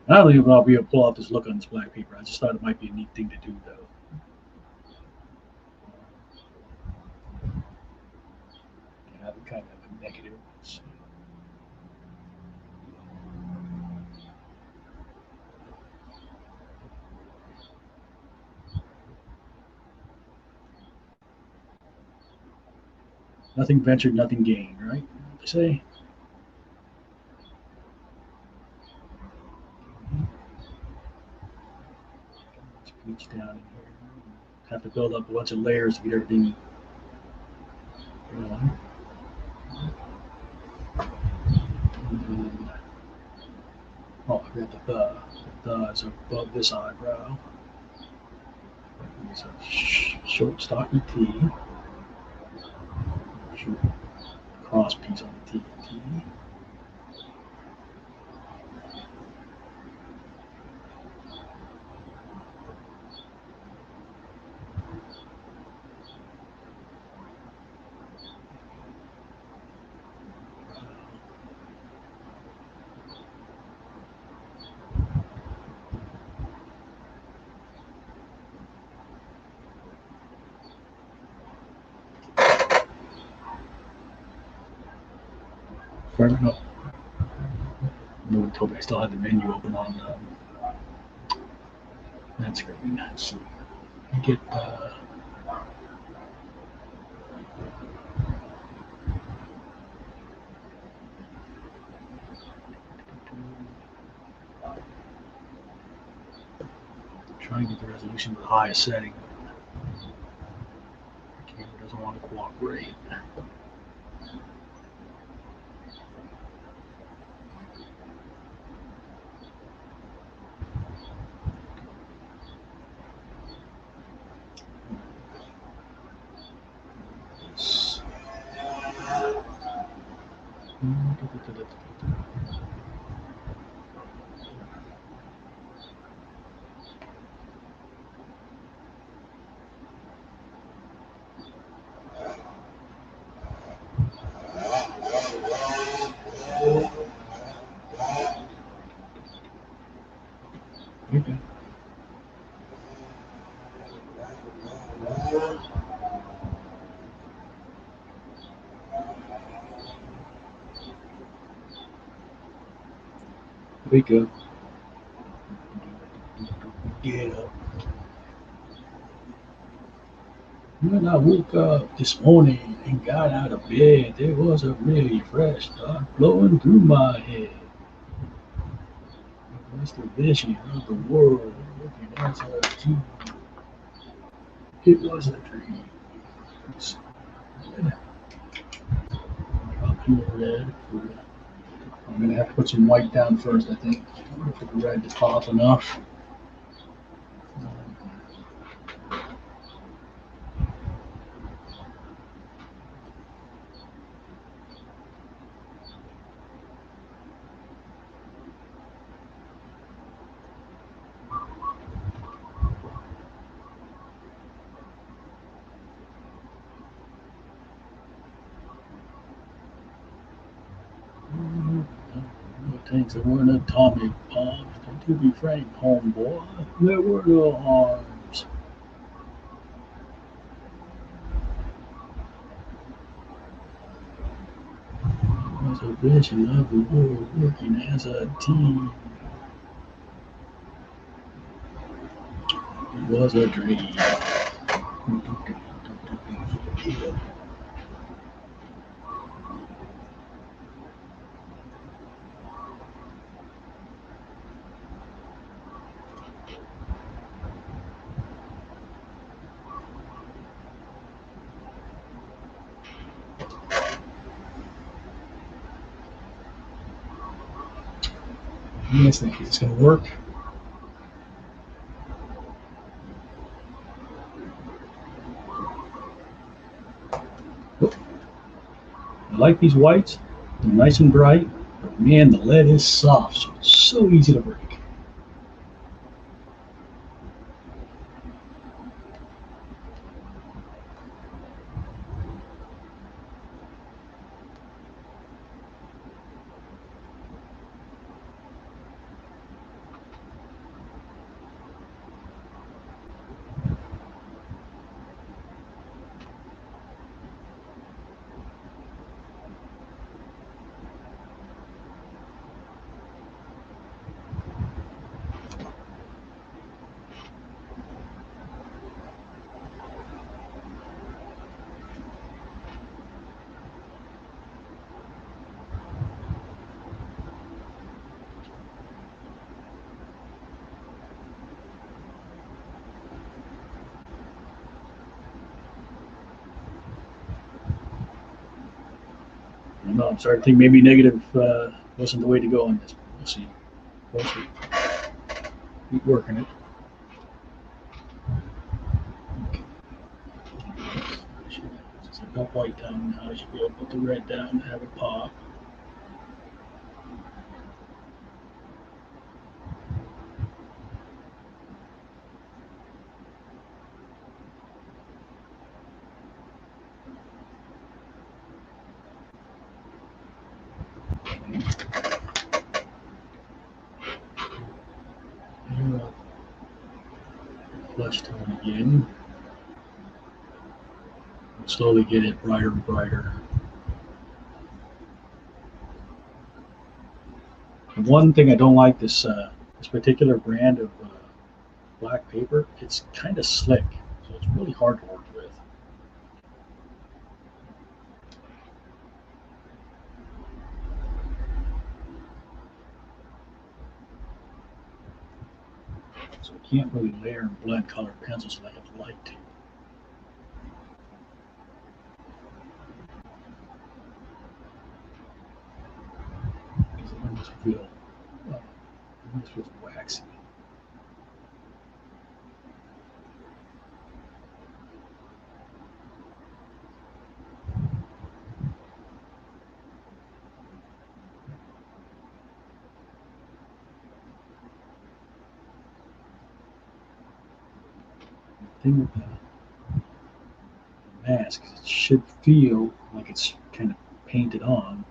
I don't even know if I'll be able to pull out this look on this black paper. I just thought it might be a neat thing to do, though. Yeah, kind of a negative. Nothing ventured, nothing gained, right? What they say. Let's reach down in here. Have to build up a bunch of layers to get everything going. Oh, I got the the. The the is above this eyebrow. It's a short stocky T. Short cross piece on the T. Fair enough. No one told me I still had the menu open on that screen. Let's see. Get trying to get the resolution to the highest setting. The camera doesn't want to cooperate. Okay. Wake up. Get up. When I woke up this morning and got out of bed, there was a really fresh thought blowing through my head. What's the vision of the world looking as a dream? It was a dream. It's red. I'll peel red. I'm going to have to put some white down first, I think. I'm going to put the red to pop enough. Tanks that weren't atomic bombs. And to be frank, homeboy, there were no arms. It was a vision of the world working as a team. It was a dream. Yes, think it's going to work. I like these whites. They're nice and bright. But man, the lead is soft, so it's so easy to break. I don't know, I'm starting to think maybe negative wasn't the way to go on this. We'll see. We'll see. Keep working it. Since I've got white down now, I should be able to put the red down and have it pop. Flush tone again. And slowly get it brighter and brighter. And one thing I don't like this particular brand of black paper. It's kind of slick, so it's really hard to work with. So I can't really layer and blend colored pencils like I'd like to. Because it almost feels waxy. The thing with the mask is it should feel like it's kind of painted on.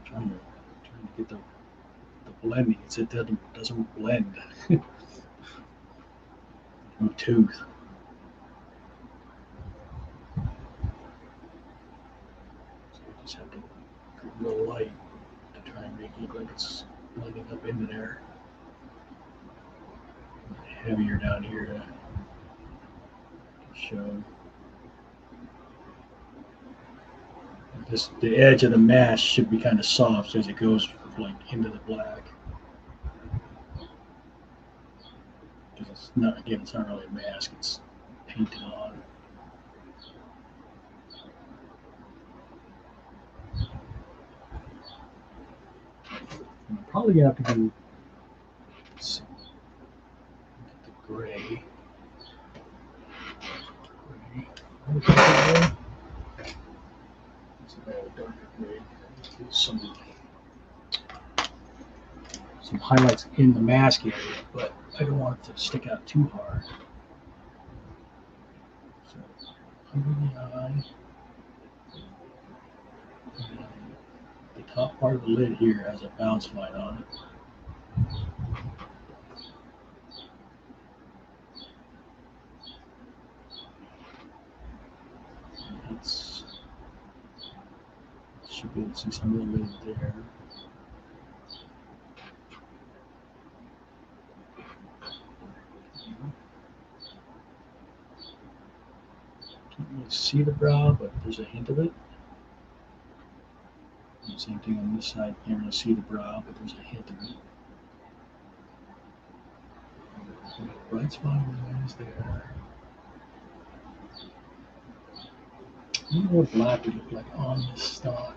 Trying to get the blending. It doesn't blend. No tooth. So I just have to go real light to try and make it look like it's blending up into there. Heavier down here to show. The edge of the mask should be kind of soft as it goes like into the black. It's not really a mask, it's painted on. I'm probably gonna have to do some, get the gray. Darker gray. Some highlights in the mask area, but I don't want it to stick out too hard. So under the eye. top part of the lid here has a bounce line on it. That's, should be able to see some of the lid there. Can't really see the brow, but there's a hint of it. Same thing on this side. Can't really see the brow, but there's a hint of it. Bright spot is there. I wonder what black would look like on this stock.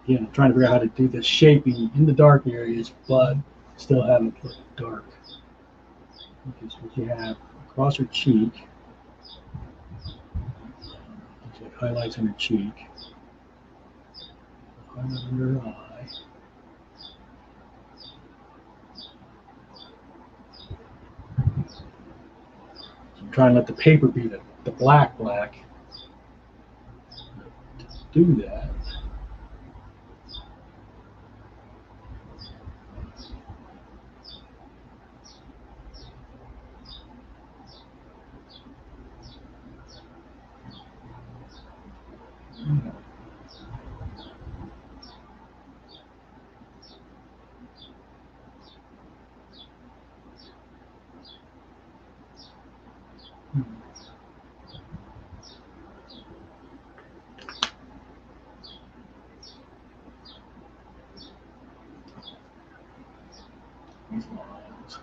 Again, I'm trying to figure out how to do the shaping in the dark areas, but still have it look dark. Okay, so what you have across her cheek, looks like highlights on her cheek, highlight under her eye. So I'm trying to let the paper be the black. To do that, these lines.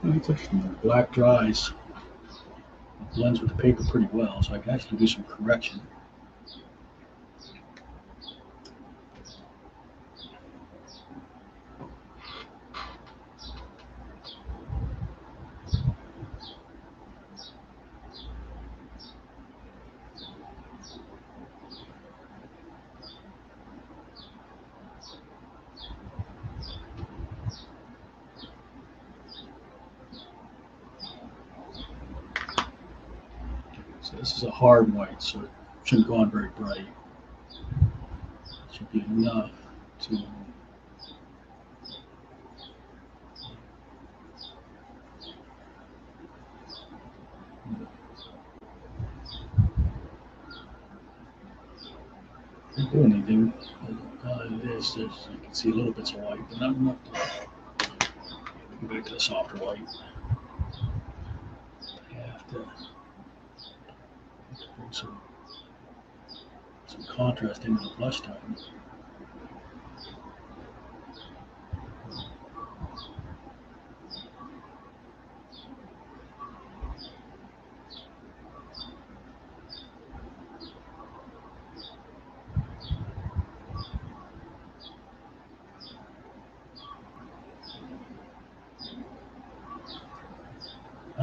It's actually black dries. It blends with the paper pretty well, so I can actually do some correction. So this is a hard white, so it shouldn't go on very bright. It should be enough to not do anything. It is just, you can see little bits of white, but not enough to go back to the softer white. I have to bring some contrast into the flesh tone.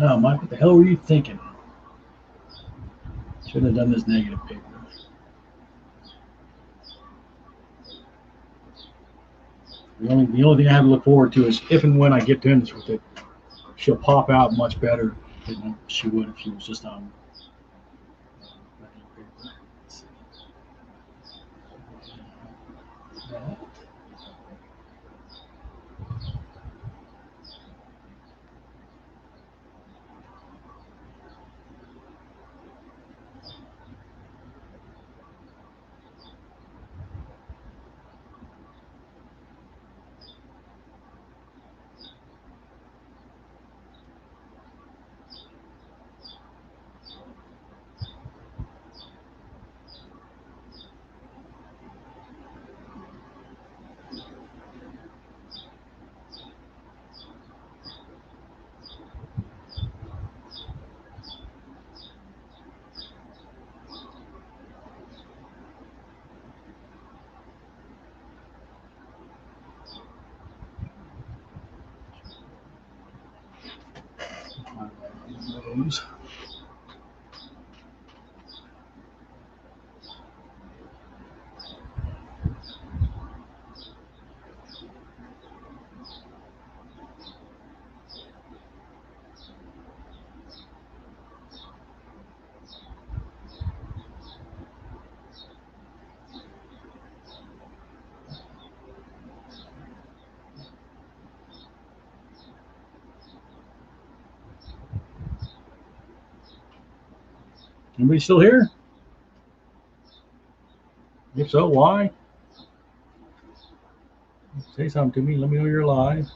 Oh, Mike, what the hell were you thinking? Shouldn't have done this negative paper. The only thing I have to look forward to is if and when I get finished with it, she'll pop out much better than she would if she was just on regular paper. Those. Anybody still here? If so, why? Say something to me. Let me know you're alive.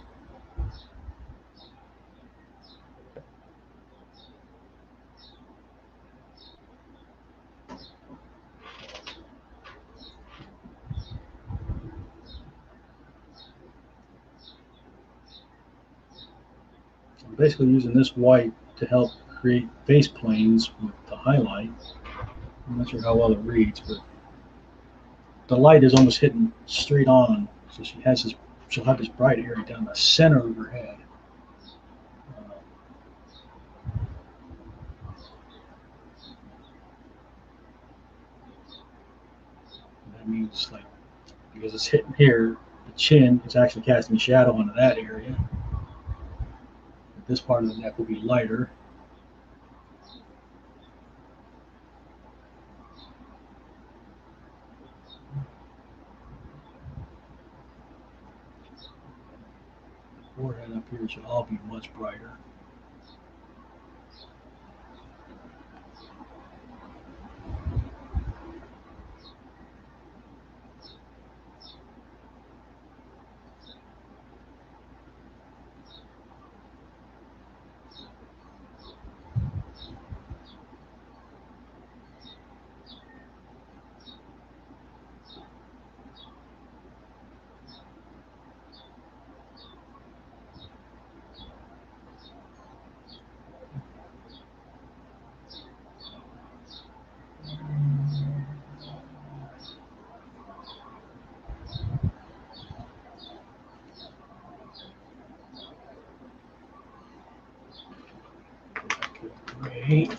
I'm basically using this white to help create face planes with the highlight. I'm not sure how well it reads, but the light is almost hitting straight on. So she'll have this bright area down the center of her head. That means, like, because it's hitting here, the chin is actually casting a shadow onto that area. This part of the neck will be lighter. The forehead up here should all be much brighter. Great.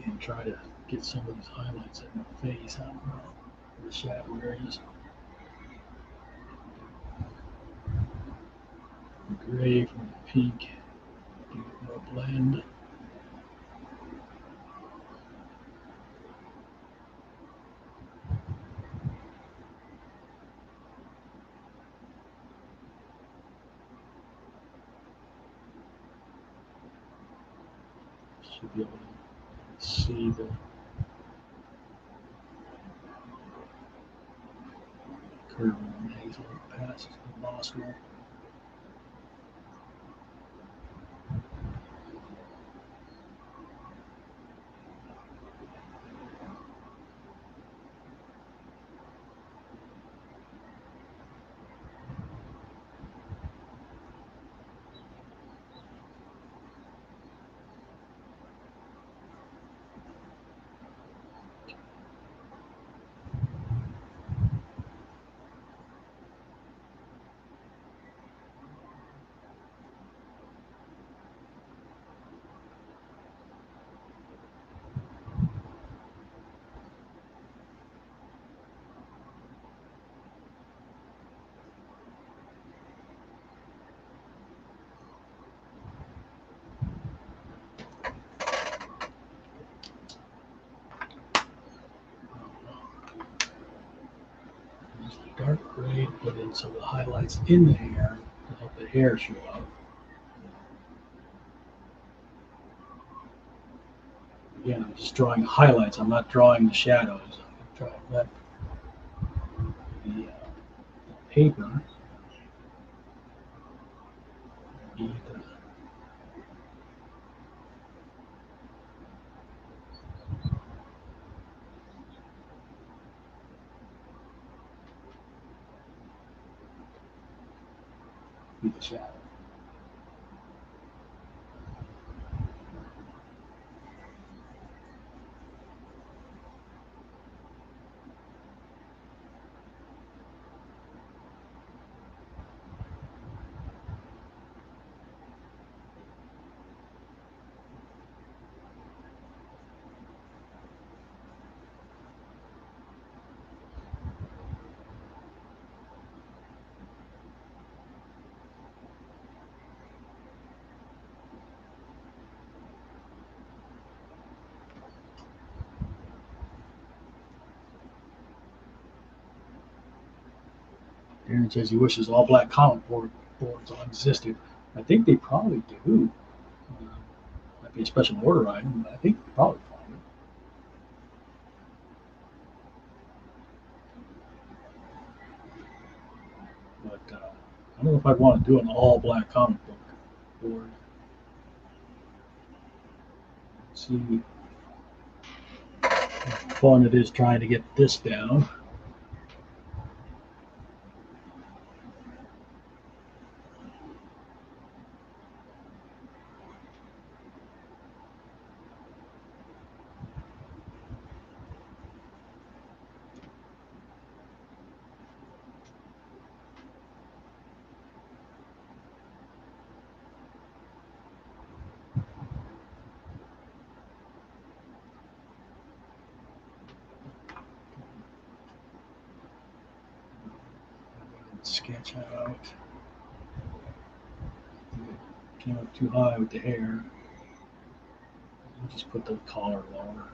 And try to get some of these highlights in the face, the shadow areas. The gray from the pink, more blend. Should be able to see the curve in the nasal passes the nostril. Dark gray to put in some of the highlights in the hair to help the hair show up. Again, I'm just drawing highlights. I'm not drawing the shadows. I'm trying to let the paper be the shadow. Aaron says he wishes all black comic boards all existed. I think they probably do. Might be a special order item, but I think they probably find it. But I don't know if I'd want to do an all black comic book board. Let's see how fun it is trying to get this down. Sketch out. Came up too high with the hair. I'll just put the collar lower.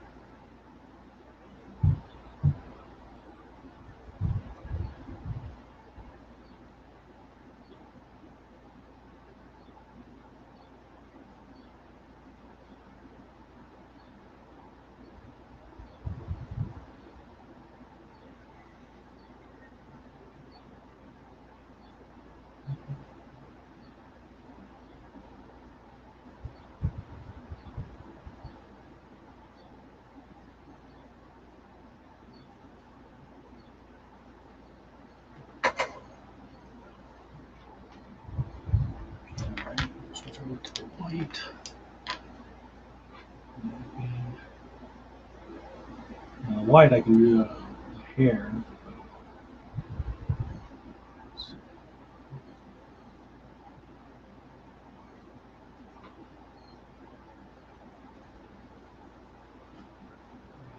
Switch over to the white. White I can do the hair.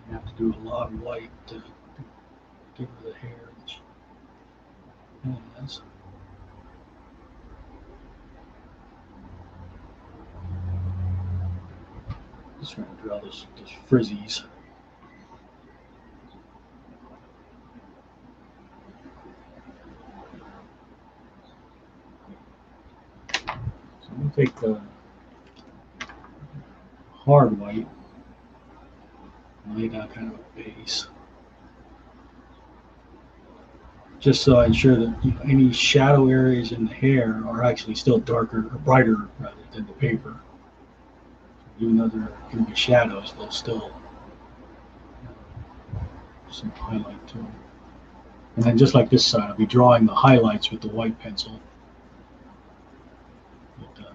You have to do a lot of white to give her the hair that she has. Just trying to draw those frizzies. So I'm going to take the hard white and lay down kind of a base. Just so I ensure that any shadow areas in the hair are actually still darker or brighter rather than the paper. Even though there are going to be shadows, they'll still some highlight to them. And then just like this side, I'll be drawing the highlights with the white pencil. But,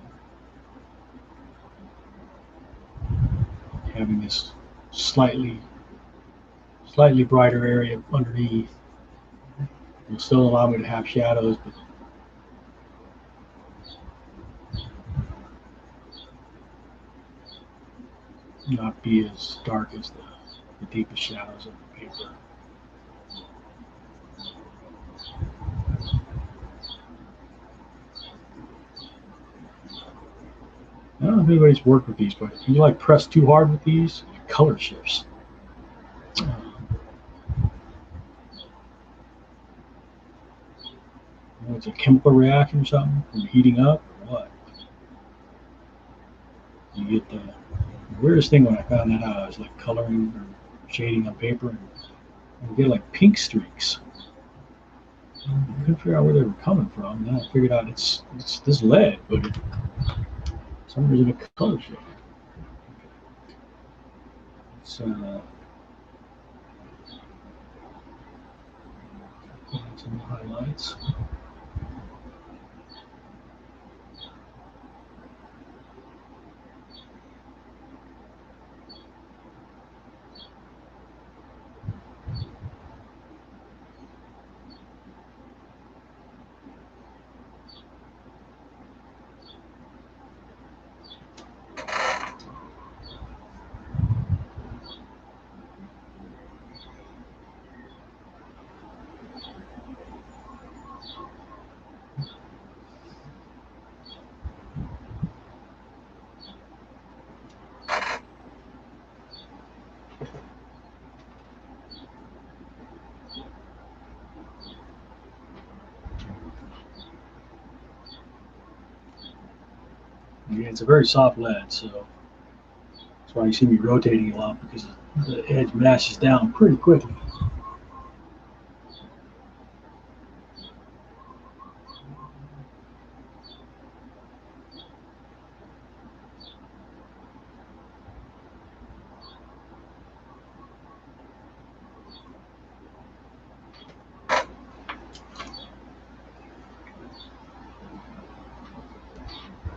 having this slightly brighter area underneath will still allow me to have shadows, but not be as dark as the deepest shadows of the paper. I don't know if anybody's worked with these, but when you like press too hard with these, it color shifts. It's a chemical reaction or something from heating up or what? You get the weirdest thing when I found that out. I was like coloring or shading on paper, and you get like pink streaks. I couldn't figure out where they were coming from. And then I figured out it's this lead, but for some reason it color shift. Some highlights. Yeah, it's a very soft lead, so that's why you see me rotating a lot, because the edge mashes down pretty quickly.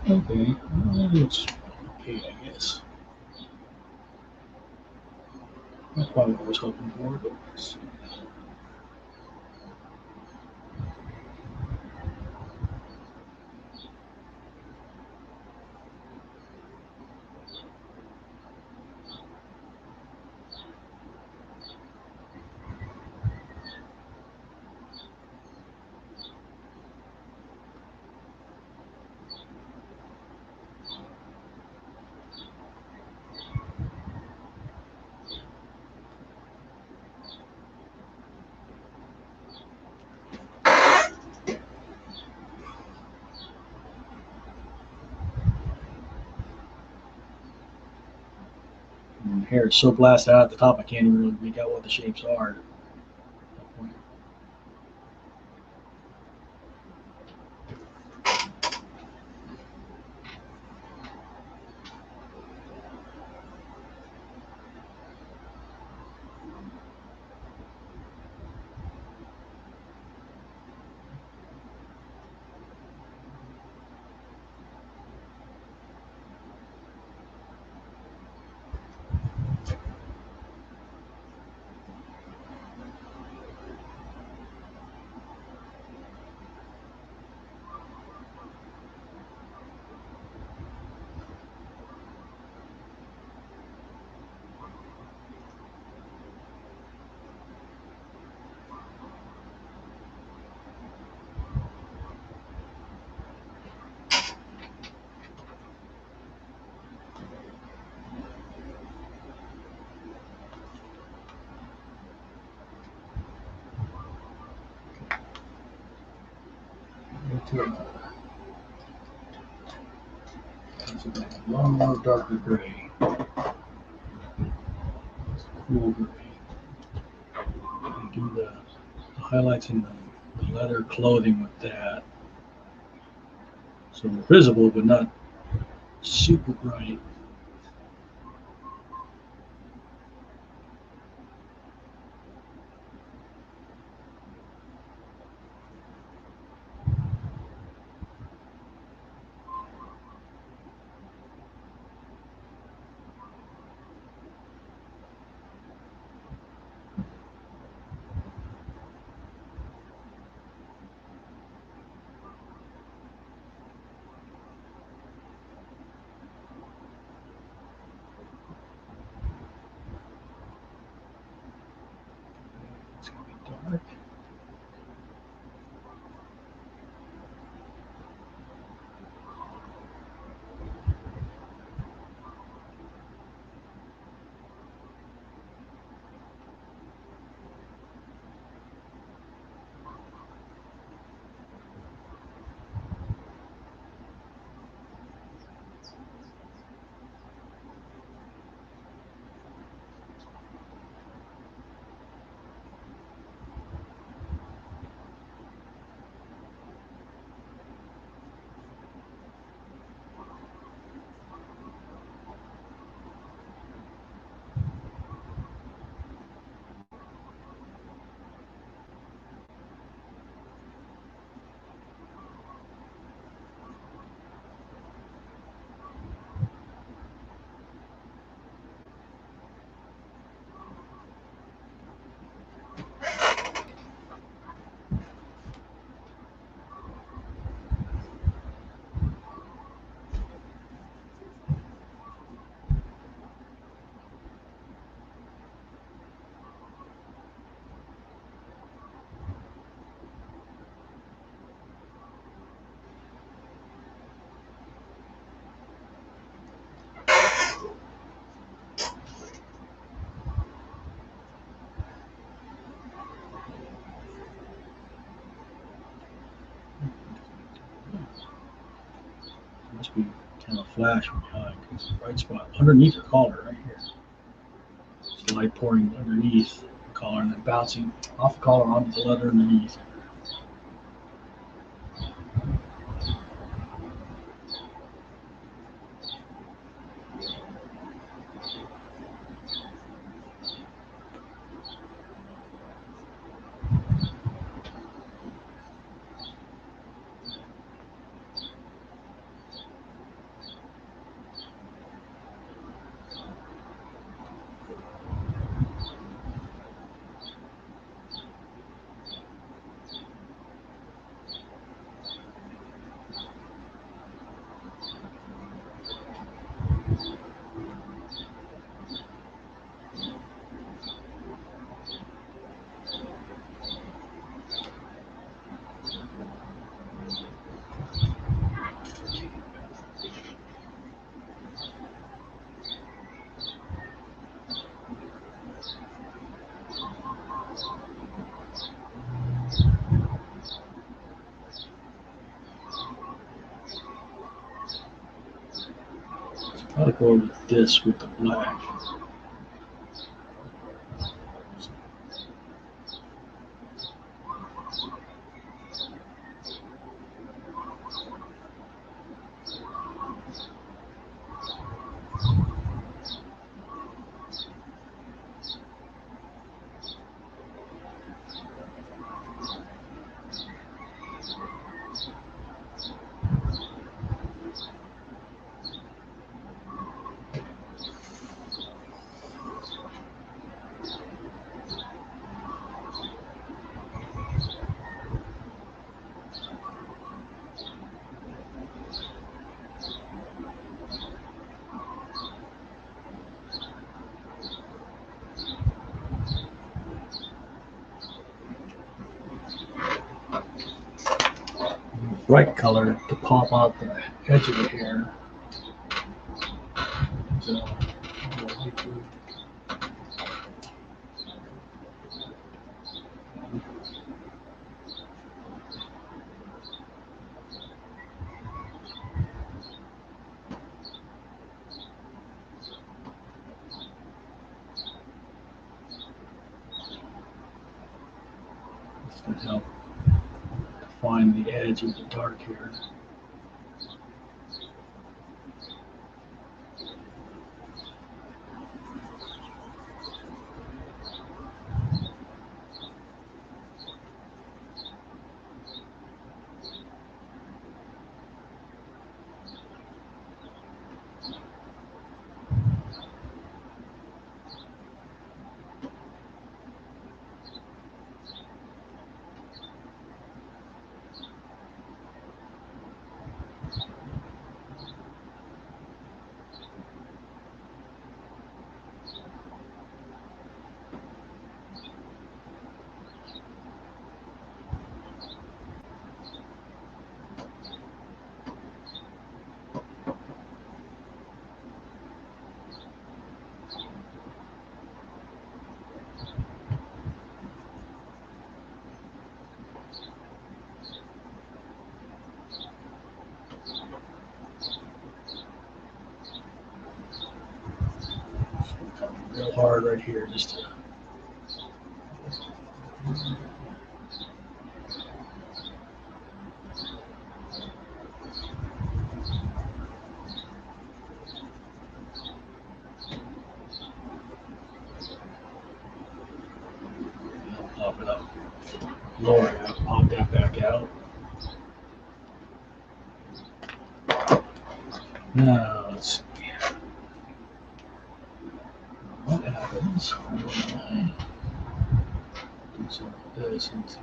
Okay, well, it's okay, I guess. That's probably what I was hoping for, but let's see. And the hair is so blasted out at the top, I can't even really make out what the shapes are. It's a long, darker gray. Cool. You do the highlights in the leather clothing with that. So they're visible, but not super bright. It's going to be dark. Must be kind of flash behind because the bright spot underneath the collar right here. It's light pouring underneath the collar and then bouncing off the collar onto the leather underneath. I'll go over this with the black. Bright color to pop out the edge of the hair. So, Can help define the edge of the dark here. Real hard right here, just to pop it up. Lower it out, pop that back out. Now let's see. What happens when I do some of this into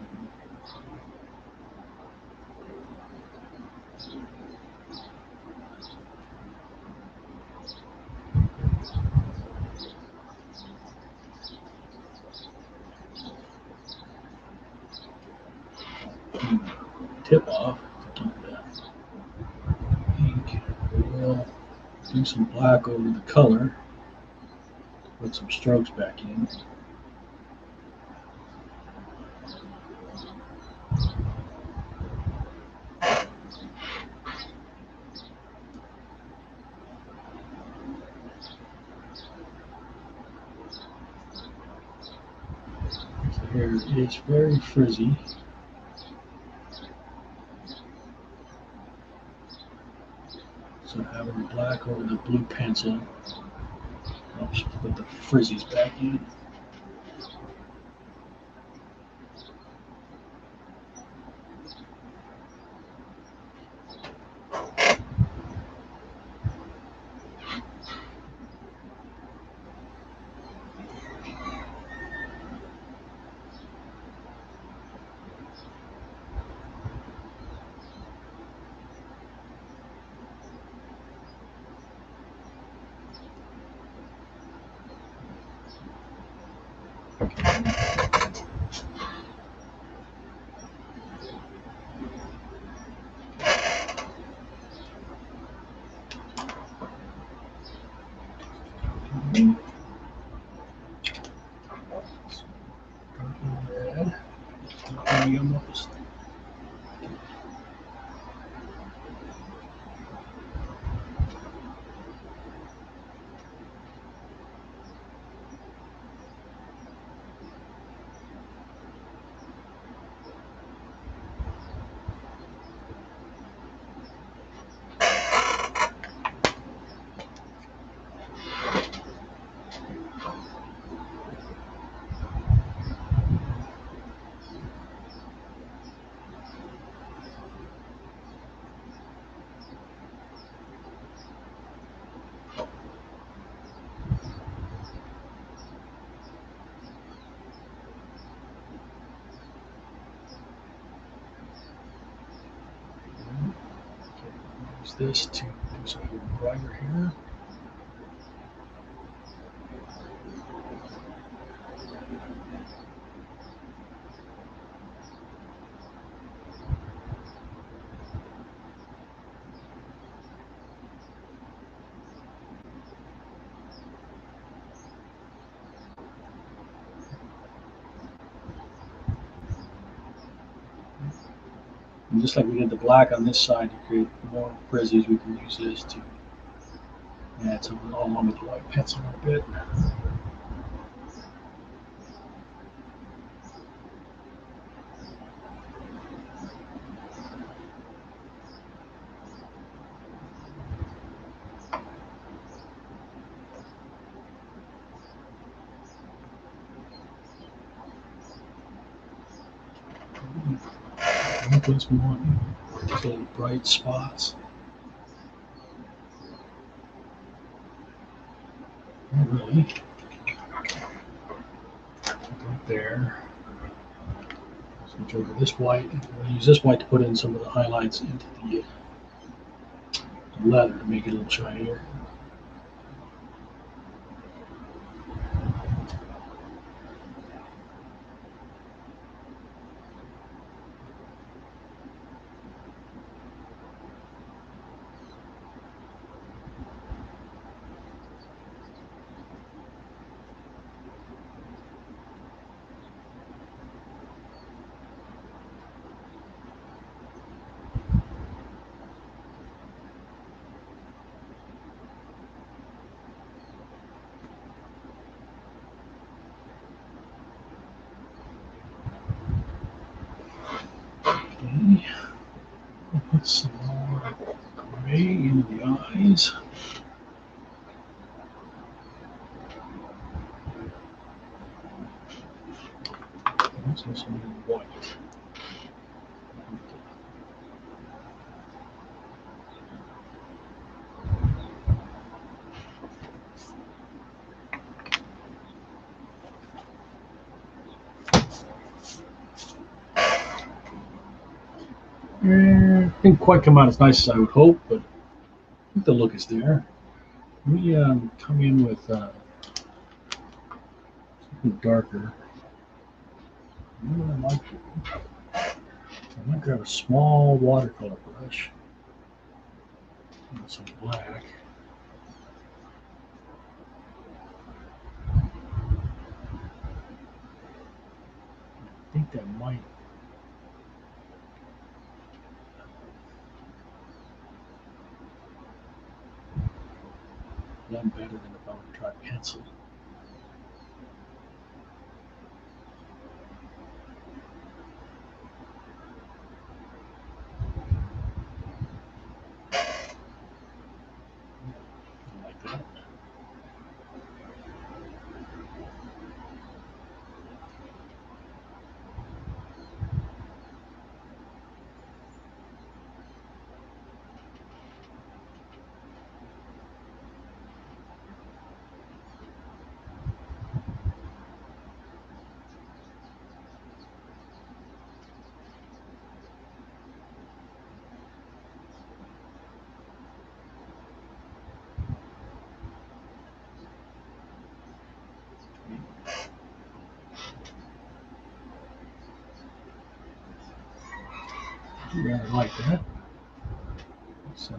tip off to keep that ink. We'll do some black over the color, put some strokes back in. So here it is, very frizzy. So having the black over the blue pencil helps put the frizzies back in. Red. Almost. Use this to do something brighter here. And just like we did the black on this side to create more frizzies, we can use this to add some along with the white pencil a bit. this one. These little bright spots. Not really. Right there. Switch over this white. We'll use this white to put in some of the highlights into the leather to make it a little shinier. Okay. We'll put some more gray in the eyes. Also some white. Didn't quite come out as nice as I would hope, but I think the look is there. We come in with something darker. You know what I might grab a small watercolor brush and some black. I think that might blend better than if I would try pencil. Like that. Yeah, I like that. So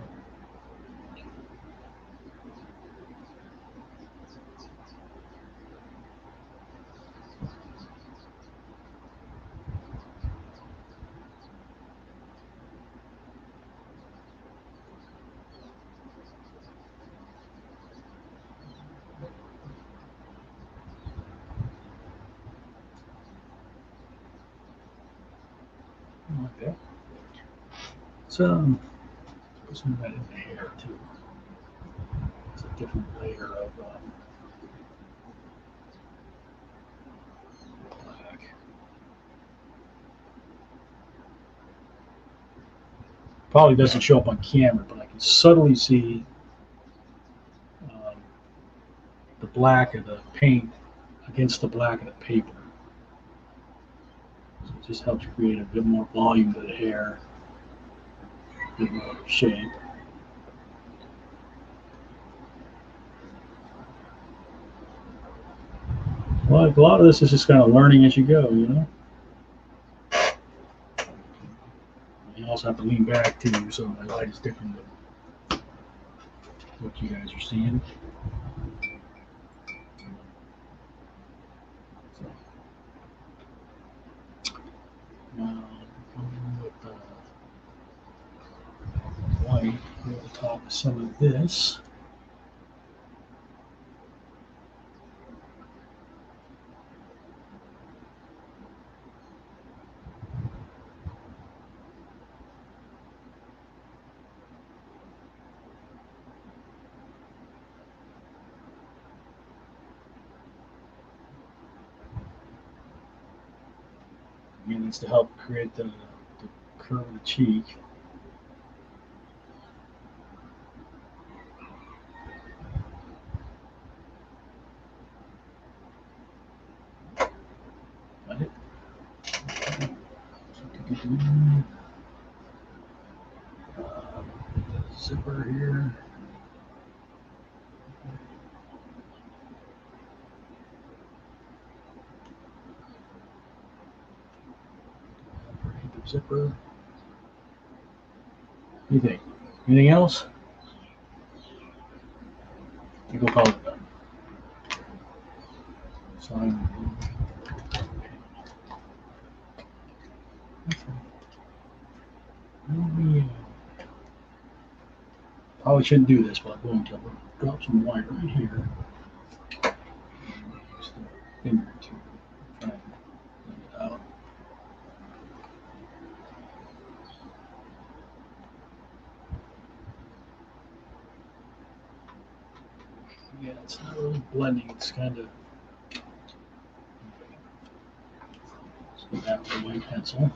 I like that. So put some of that in the hair too. It's a different layer of black. Probably doesn't show up on camera, but I can subtly see um, the black of the paint against the black of the paper. So it just helps create a bit more volume to the hair, a bit more shape. Well, a lot of this is just kind of learning as you go, you know. You also have to lean back too, so my light is different than what you guys are seeing. So, now, going with the white over the top of some of this. Again, it's to help create the curve of the cheek. Got it. Zipper here. The zipper. What do you think? Anything else? I think we'll call it done. Sign. Probably shouldn't do this, but I'm going to drop some white right here. Just a finger or two. Try and bring it out. Yeah, it's not really blending. It's kind of. Let's go back with a white pencil.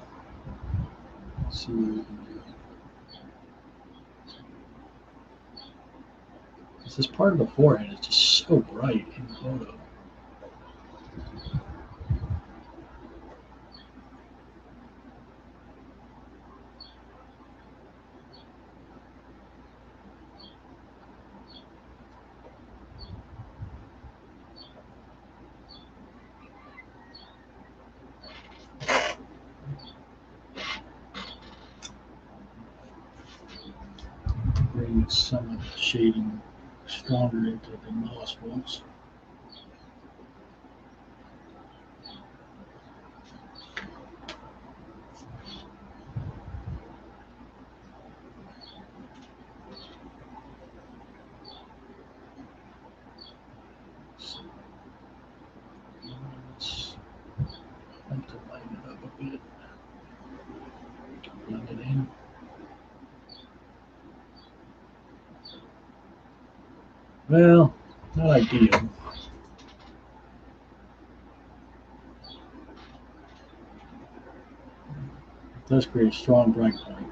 Let's see what we can do. This part of the forehead is just so bright in the photo. Bring some of the shading stronger into the nostrils. Let's like to lighten it up a bit. Blend it in. Well, not ideal. It does create a strong bright point.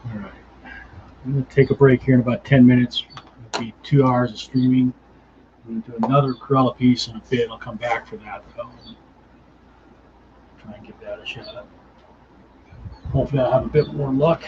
All right. I'm going to take a break here in about 10 minutes. It'll be 2 hours of streaming. I'm going to do another Cruella piece in a bit. I'll come back for that, though. Try and give that a shot. Hopefully I'll have a bit more luck.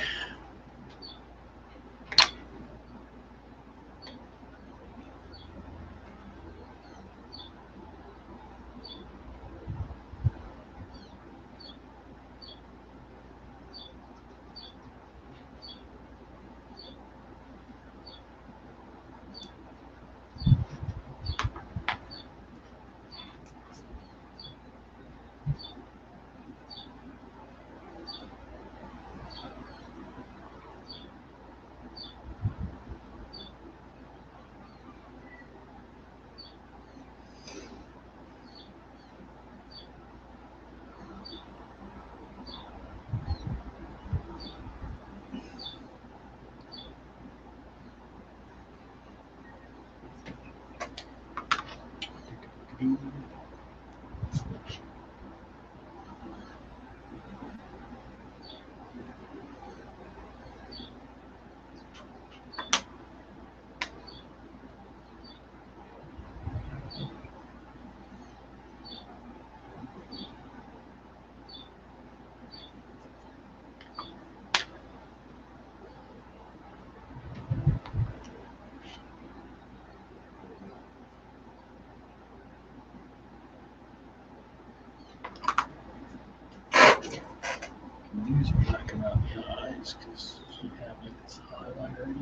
Use blacking out the eyes because you have like this highlighter.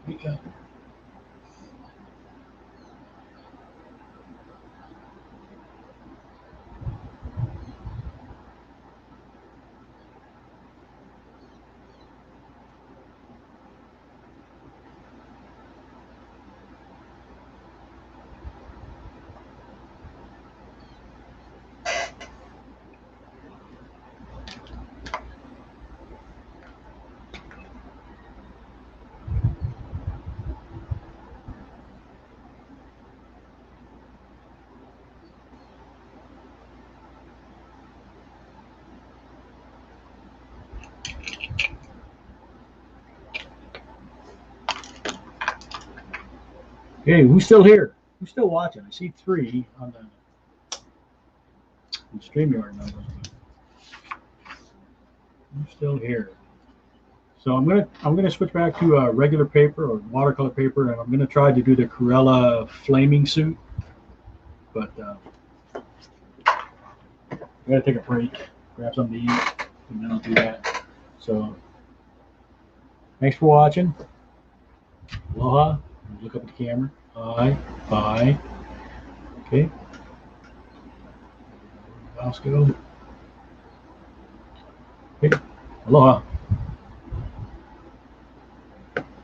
Okay. Hey, who's still here? Who's still watching? I see 3 on the StreamYard numbers. Who's still here? So I'm gonna switch back to regular paper or watercolor paper, and I'm gonna try to do the Cruella flaming suit. But I gotta take a break, grab something to eat, and then I'll do that. So thanks for watching. Aloha. Look up at the camera. Bye. Bye. Okay. Bosco. Okay. Aloha.